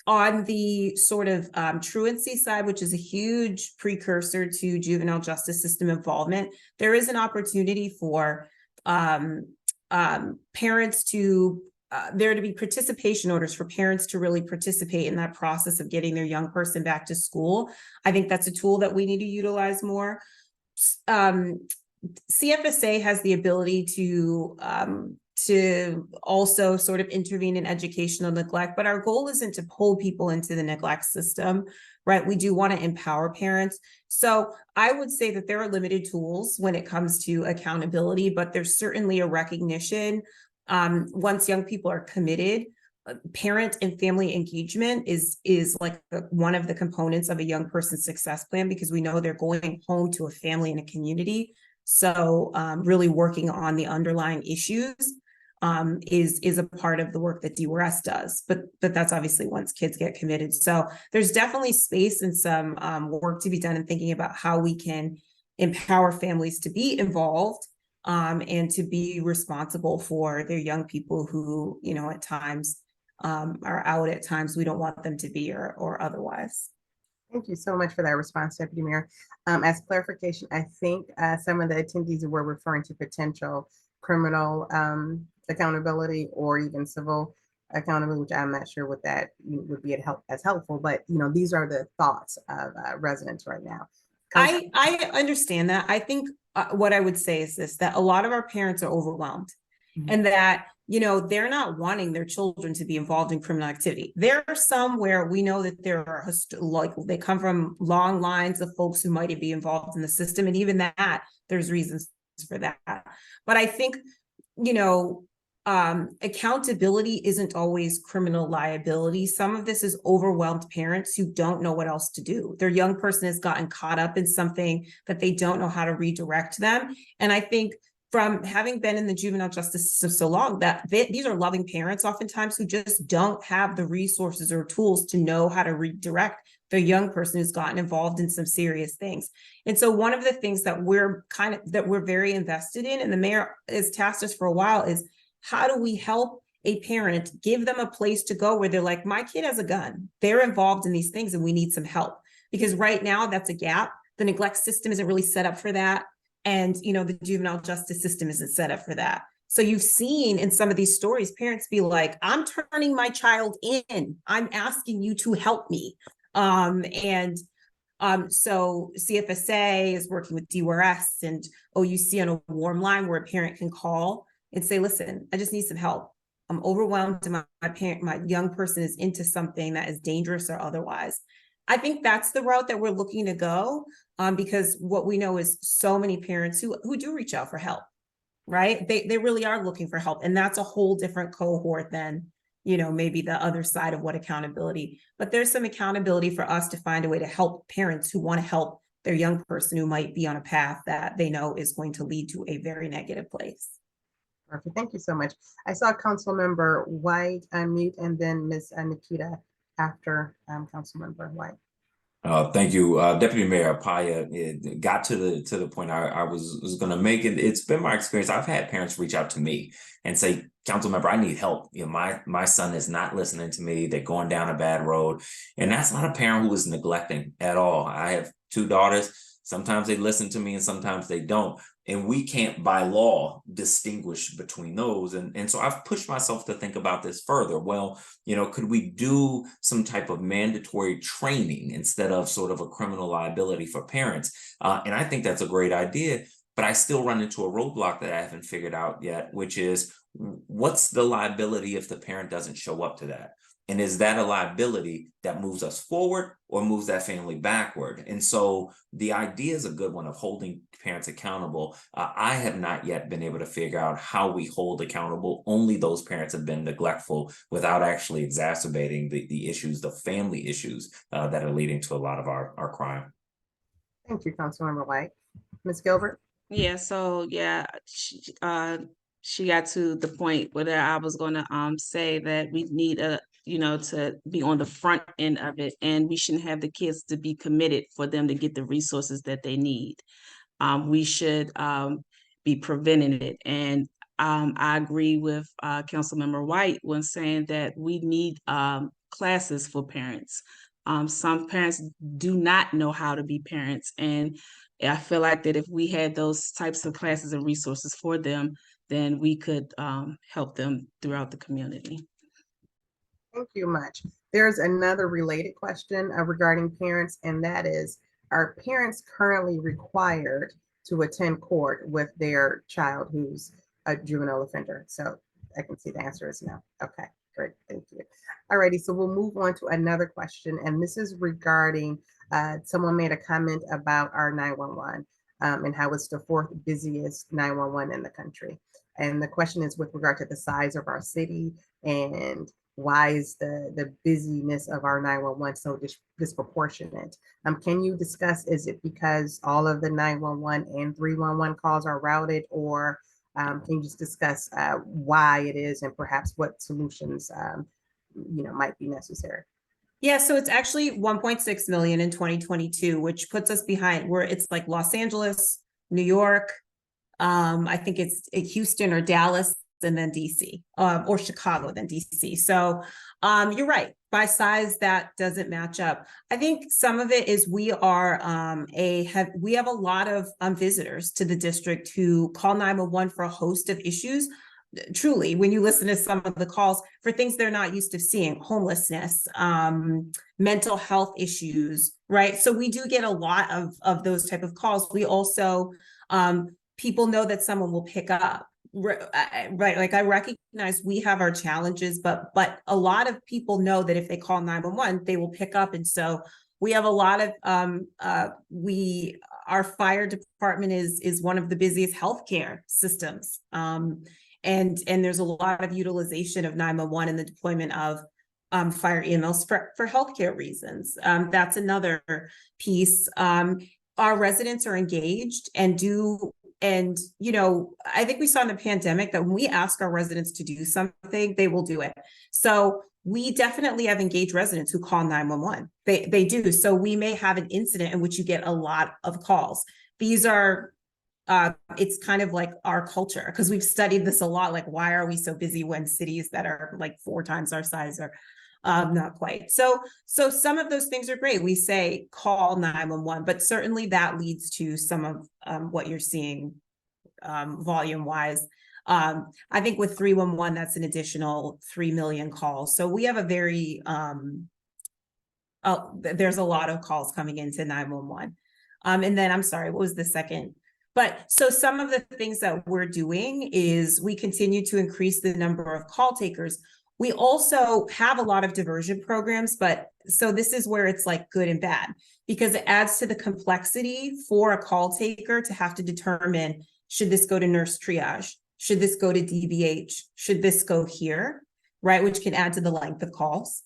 On the sort of truancy side, which is a huge precursor to juvenile justice system involvement, there is an opportunity for parents to there to be participation orders for parents to really participate in that process of getting their young person back to school. I think that's a tool that we need to utilize more. CFSA has the ability to also sort of intervene in educational neglect, but our goal isn't to pull people into the neglect system, right? We do want to empower parents. So I would say that there are limited tools when it comes to accountability, but there's certainly a recognition. Once young people are committed, parent and family engagement is like one of the components of a young person's success plan, because we know they're going home to a family and a community. So really working on the underlying issues is a part of the work that DWRS does, but that's obviously once kids get committed. So there's definitely space and some work to be done in thinking about how we can empower families to be involved and to be responsible for their young people who, at times are out at times we don't want them to be or otherwise. Thank you so much for that response, Deputy Mayor. As clarification, I think some of the attendees were referring to potential criminal accountability or even civil accountability, which I'm not sure what that would be as helpful, but these are the thoughts of residents right now. I understand that. I think what I would say is this, that a lot of our parents are overwhelmed and that, they're not wanting their children to be involved in criminal activity. There are some where we know that there are they come from long lines of folks who might be involved in the system. And even that, there's reasons for that. But I think, accountability isn't always criminal liability. Some of this is overwhelmed parents who don't know what else to do. Their young person has gotten caught up in something that they don't know how to redirect them. And I think from having been in the juvenile justice system so long, that these are loving parents oftentimes who just don't have the resources or tools to know how to redirect their young person who's gotten involved in some serious things. And so one of the things that we're very invested in, and the mayor has tasked us for a while, is how do we help a parent, give them a place to go where they're like, my kid has a gun, they're involved in these things and we need some help. Because right now that's a gap. The neglect system isn't really set up for that. And, the juvenile justice system isn't set up for that. So you've seen in some of these stories, parents be like, I'm turning my child in. I'm asking you to help me. So CFSA is working with DRS and OUC on a warm line where a parent can call and say, listen, I just need some help. I'm overwhelmed and my young person is into something that is dangerous or otherwise. I think that's the route that we're looking to go, because what we know is so many parents who do reach out for help, right? They really are looking for help. And that's a whole different cohort than, maybe the other side of what accountability, but there's some accountability for us to find a way to help parents who want to help their young person who might be on a path that they know is going to lead to a very negative place. Perfect. Thank you so much. I saw Councilmember White unmute and then Ms. Nikita after Councilmember White. Thank you, Deputy Mayor Paya. It got to the point I was going to make it. It's been my experience. I've had parents reach out to me and say, "Councilmember, I need help. My son is not listening to me. They're going down a bad road," and that's not a parent who is neglecting at all. I have 2 daughters. Sometimes they listen to me and sometimes they don't. And we can't by law distinguish between those. And so I've pushed myself to think about this further. Well, could we do some type of mandatory training instead of sort of a criminal liability for parents? And I think that's a great idea, but I still run into a roadblock that I haven't figured out yet, which is what's the liability if the parent doesn't show up to that? And is that a liability that moves us forward or moves that family backward? And so the idea is a good one of holding parents accountable. I have not yet been able to figure out how we hold accountable only those parents have been neglectful without actually exacerbating the issues, the family issues that are leading to a lot of our crime. Thank you, Councilmember White. Ms. Gilbert? Yeah, so yeah, she got to the point where I was going to say that we need to be on the front end of it, and we shouldn't have the kids to be committed for them to get the resources that they need. We should be preventing it. And I agree with Councilmember White when saying that we need classes for parents. Some parents do not know how to be parents, and I feel like that if we had those types of classes and resources for them, then we could help them throughout the community. Thank you much. There's another related question regarding parents, and that is, are parents currently required to attend court with their child who's a juvenile offender? So I can see the answer is no. Okay, great, thank you. Alrighty, so we'll move on to another question, and this is regarding, someone made a comment about our 911 and how it's the 4th busiest 911 in the country. And the question is with regard to the size of our city and why is the busyness of our 911 so disproportionate? Can you discuss, is it because all of the 911 and 311 calls are routed, or can you just discuss why it is and perhaps what solutions might be necessary? Yeah, so it's actually 1.6 million in 2022, which puts us behind where it's like Los Angeles, New York, I think it's Houston or Dallas, and then DC, or Chicago, then DC. So you're right. By size, that doesn't match up. I think some of it is we have a lot of visitors to the district who call 911 for a host of issues. Truly, when you listen to some of the calls for things they're not used to seeing, homelessness, mental health issues, right? So we do get a lot of those type of calls. We also, people know that someone will pick up, right? Like I recognize we have our challenges, but a lot of people know that if they call 911, they will pick up. And so we have a lot of, our fire department is one of the busiest healthcare systems. And there's a lot of utilization of 911 and the deployment of fire EMLs for healthcare reasons. That's another piece. Our residents are engaged and I think we saw in the pandemic that when we ask our residents to do something, they will do it. So we definitely have engaged residents who call 911. They do. So we may have an incident in which you get a lot of calls. These are it's kind of like our culture, because we've studied this a lot. Like, why are we so busy when cities that are like 4 times our size are not quite? So some of those things are great. We say call 911, but certainly that leads to some of what you're seeing volume wise. I think with 311, that's an additional 3 million calls. So we have a very there's a lot of calls coming into 911. And then I'm sorry, what was the second? But so some of the things that we're doing is we continue to increase the number of call takers. We also have a lot of diversion programs, but so this is where it's like good and bad, because it adds to the complexity for a call taker to have to determine, should this go to nurse triage? Should this go to DBH? Should this go here? Right, which can add to the length of calls.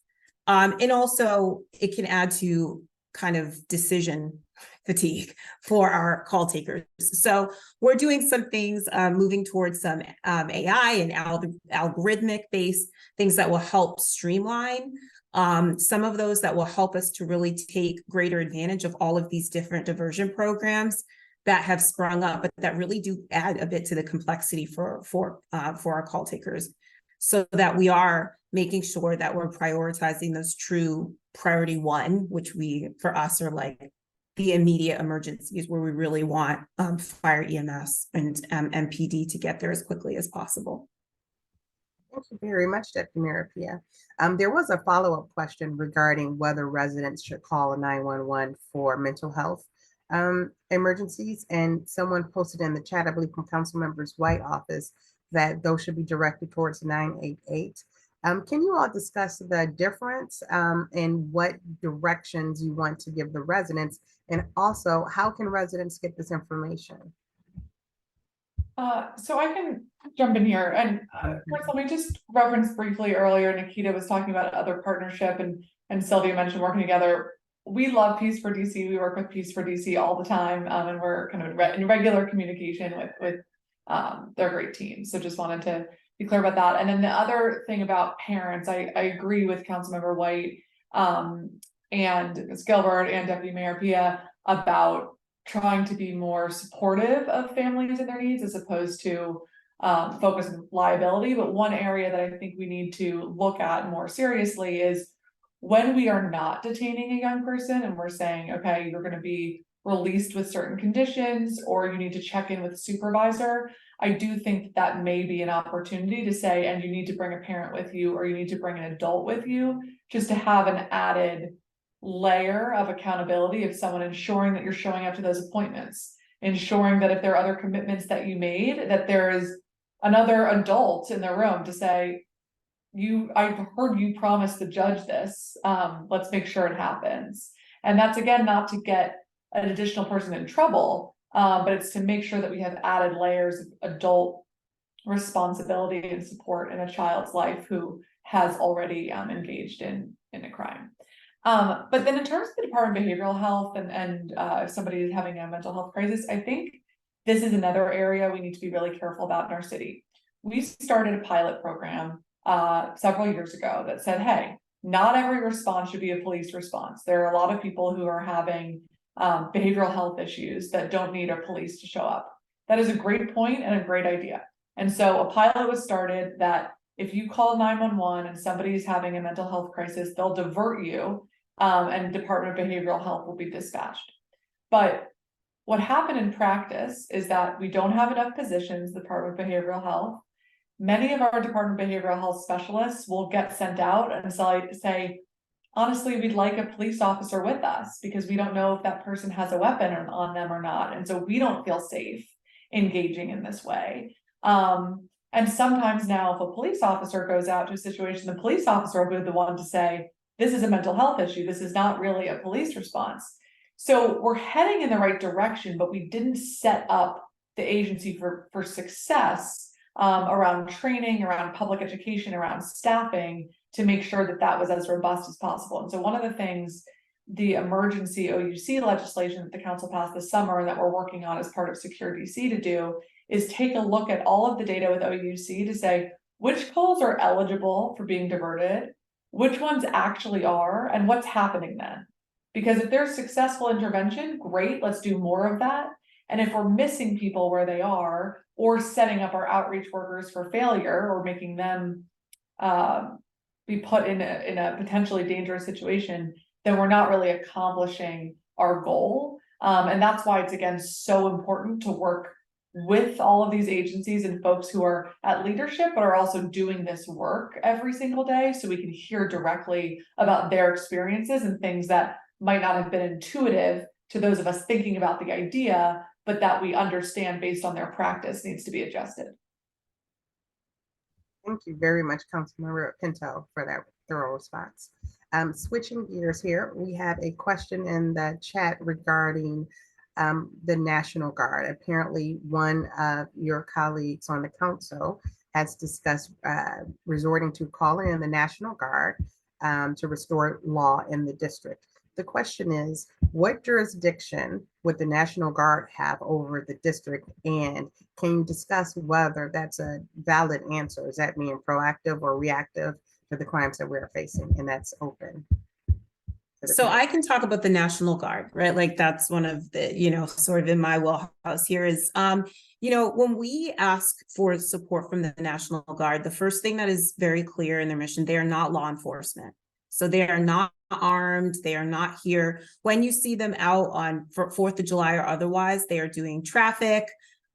And also it can add to kind of decision fatigue for our call takers. So we're doing some things, moving towards some AI and algorithmic based things that will help streamline some of those that will help us to really take greater advantage of all of these different diversion programs that have sprung up, but that really do add a bit to the complexity for our call takers, so that we are making sure that we're prioritizing those true priority one, which for us are like the immediate emergencies where we really want fire, EMS, and MPD to get there as quickly as possible. Thank you very much, Deputy Mayor Pia. There was a follow-up question regarding whether residents should call a 911 for mental health emergencies, and someone posted in the chat, I believe from Councilmember's White office, that those should be directed towards 988. Can you all discuss the difference and what directions you want to give the residents, and also how can residents get this information? So I can jump in here, and first let me just reference briefly earlier, Nikita was talking about other partnership, and Sylvia mentioned working together. We love Peace for DC. We work with Peace for DC all the time, and we're kind of in regular communication with their great team. So just wanted to be clear about that. And then the other thing about parents, I agree with Councilmember White and Ms. Gilbert and Deputy Mayor Pia about trying to be more supportive of families and their needs, as opposed to focus on liability. But one area that I think we need to look at more seriously is when we are not detaining a young person and we're saying, okay, you're going to be released with certain conditions, or you need to check in with a supervisor. I do think that may be an opportunity to say, and you need to bring a parent with you, or you need to bring an adult with you, just to have an added layer of accountability of someone ensuring that you're showing up to those appointments, ensuring that if there are other commitments that you made, that there is another adult in the room to say, I've heard you promise the judge this, let's make sure it happens. And that's, again, not to get an additional person in trouble, but it's to make sure that we have added layers of adult responsibility and support in a child's life who has already engaged in a crime. But then in terms of the Department of Behavioral Health and if somebody is having a mental health crisis, I think this is another area we need to be really careful about in our city. We started a pilot program several years ago that said, hey, not every response should be a police response. There are a lot of people who are having behavioral health issues that don't need a police to show up. That is a great point and a great idea. And so a pilot was started that if you call 911 and somebody is having a mental health crisis, they'll divert you and Department of Behavioral Health will be dispatched. But what happened in practice is that we don't have enough positions, the Department of Behavioral Health. Many of our Department of Behavioral Health specialists will get sent out and say, honestly, we'd like a police officer with us because we don't know if that person has a weapon on them or not. And so we don't feel safe engaging in this way. And sometimes now if a police officer goes out to a situation, the police officer will be the one to say, this is a mental health issue. This is not really a police response. So we're heading in the right direction, but we didn't set up the agency for success around training, around public education, around staffing, to make sure that that was as robust as possible. And so one of the things, the emergency OUC legislation that the council passed this summer and that we're working on as part of Secure DC to do, is take a look at all of the data with OUC to say which calls are eligible for being diverted, which ones actually are, and what's happening then. Because if there's successful intervention, great, let's do more of that. And if we're missing people where they are, or setting up our outreach workers for failure, or making them be put in a potentially dangerous situation, then we're not really accomplishing our goal. And that's why it's, again, so important to work with all of these agencies and folks who are at leadership, but are also doing this work every single day, so we can hear directly about their experiences and things that might not have been intuitive to those of us thinking about the idea, but that we understand based on their practice needs to be adjusted. Thank you very much, Councilmember Pinto, for that thorough response. Switching gears here, we have a question in the chat regarding the National Guard. Apparently, one of your colleagues on the council has discussed resorting to calling in the National Guard to restore law in the district. The question is, what jurisdiction would the National Guard have over the district? And can you discuss whether that's a valid answer? Is that being proactive or reactive to the crimes that we're facing? And that's open. So I can talk about the National Guard, right? Like that's one of the, sort of in my wheelhouse here is, when we ask for support from the National Guard, the first thing that is very clear in their mission, they are not law enforcement. So they are not armed. They are not here. When you see them out on 4th of July or otherwise, they are doing traffic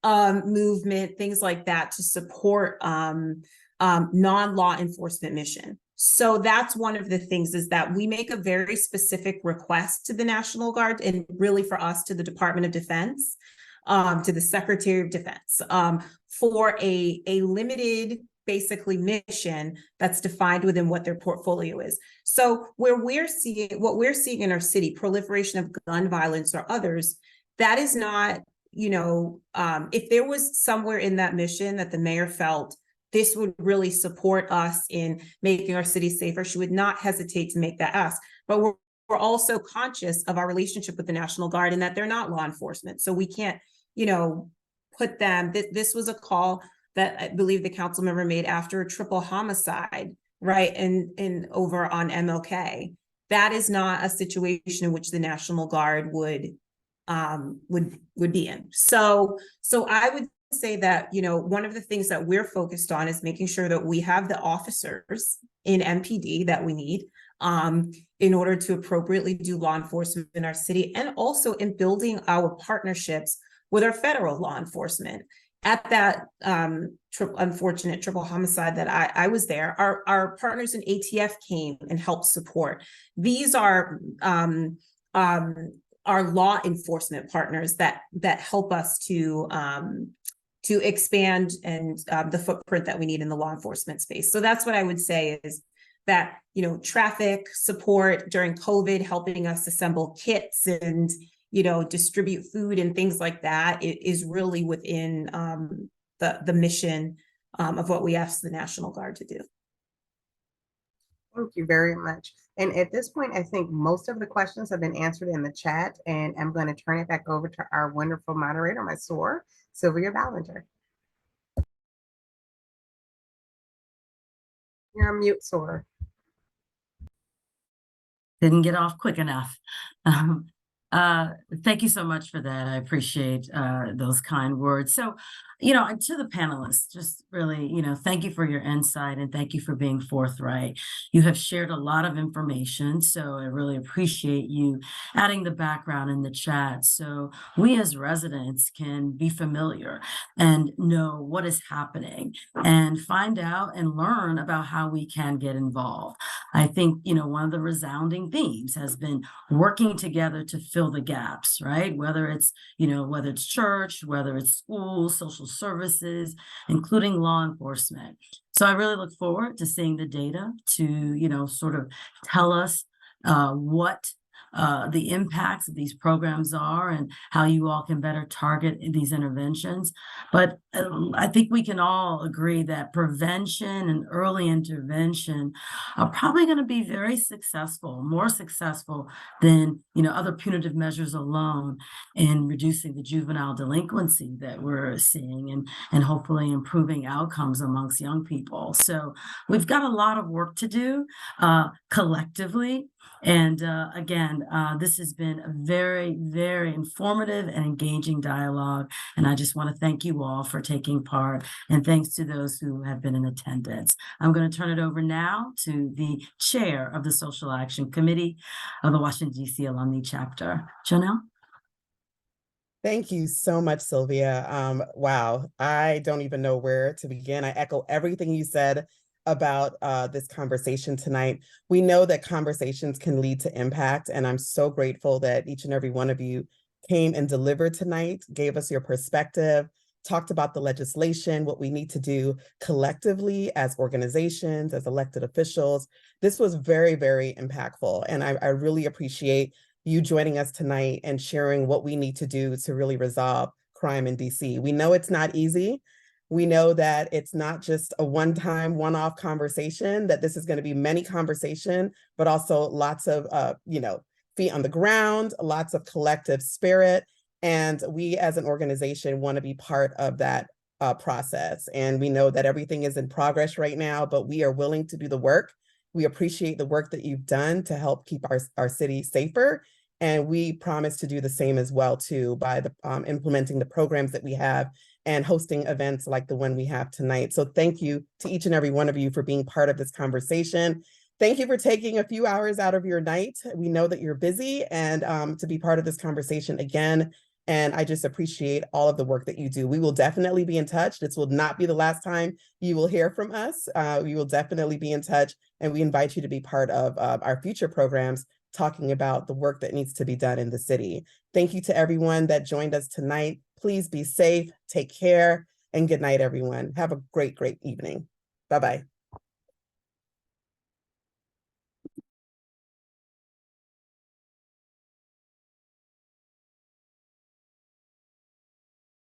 movement, things like that to support non-law enforcement mission. So that's one of the things is that we make a very specific request to the National Guard and really for us to the Department of Defense, to the Secretary of Defense, for a limited basically mission that's defined within what their portfolio is. So what we're seeing in our city, proliferation of gun violence or others, that is not, if there was somewhere in that mission that the mayor felt this would really support us in making our city safer, she would not hesitate to make that ask. But we're also conscious of our relationship with the National Guard and that they're not law enforcement. So we can't, put them, this was a call that I believe the council member made after a triple homicide, right? And over on MLK. That is not a situation in which the National Guard would be in. So I would say that, one of the things that we're focused on is making sure that we have the officers in MPD that we need in order to appropriately do law enforcement in our city, and also in building our partnerships with our federal law enforcement. At that unfortunate triple homicide that I was there, our partners in ATF came and helped support. These are our law enforcement partners that help us to expand and the footprint that we need in the law enforcement space. So that's what I would say is that, traffic support during COVID, helping us assemble kits and, distribute food and things like that, it is really within the mission of what we ask the National Guard to do. Thank you very much. And at this point, I think most of the questions have been answered in the chat, and I'm going to turn it back over to our wonderful moderator, my SOAR, Sylvia Ballinger. You're on mute, SOAR. Didn't get off quick enough. Thank you so much for that. I appreciate those kind words. So, and to the panelists, just really, thank you for your insight and thank you for being forthright. You have shared a lot of information, so I really appreciate you adding the background in the chat so we as residents can be familiar and know what is happening and find out and learn about how we can get involved. I think, one of the resounding themes has been working together to fill the gaps, right? Whether it's church, whether it's schools, social services, including law enforcement. So I really look forward to seeing the data to, sort of tell us what the impacts of these programs are and how you all can better target these interventions. But I think we can all agree that prevention and early intervention are probably going to be very successful, more successful than, other punitive measures alone in reducing the juvenile delinquency that we're seeing and hopefully improving outcomes amongst young people. So we've got a lot of work to do collectively. And again, this has been a very, very informative and engaging dialogue. And I just want to thank you all for taking part. And thanks to those who have been in attendance. I'm going to turn it over now to the chair of the Social Action Committee of the Washington, D.C. Alumni Chapter, Janelle. Thank you so much, Sylvia. Wow, I don't even know where to begin. I echo everything you said about this conversation tonight. We know that conversations can lead to impact, and I'm so grateful that each and every one of you came and delivered tonight, gave us your perspective, talked about the legislation, what we need to do collectively as organizations, as elected officials. This was very, very impactful, and I really appreciate you joining us tonight and sharing what we need to do to really resolve crime in DC. We know it's not easy. We know that it's not just a one-time, one-off conversation, that this is going to be many conversation, but also lots of, feet on the ground, lots of collective spirit. And we as an organization want to be part of that process. And we know that everything is in progress right now, but we are willing to do the work. We appreciate the work that you've done to help keep our city safer. And we promise to do the same as well, too, by implementing the programs that we have and hosting events like the one we have tonight. So thank you to each and every one of you for being part of this conversation. Thank you for taking a few hours out of your night. We know that you're busy, and to be part of this conversation again. And I just appreciate all of the work that you do. We will definitely be in touch. This will not be the last time you will hear from us. We will definitely be in touch, and we invite you to be part of our future programs talking about the work that needs to be done in the city. Thank you to everyone that joined us tonight. Please be safe, take care, and good night, everyone. Have a great, great evening. Bye-bye.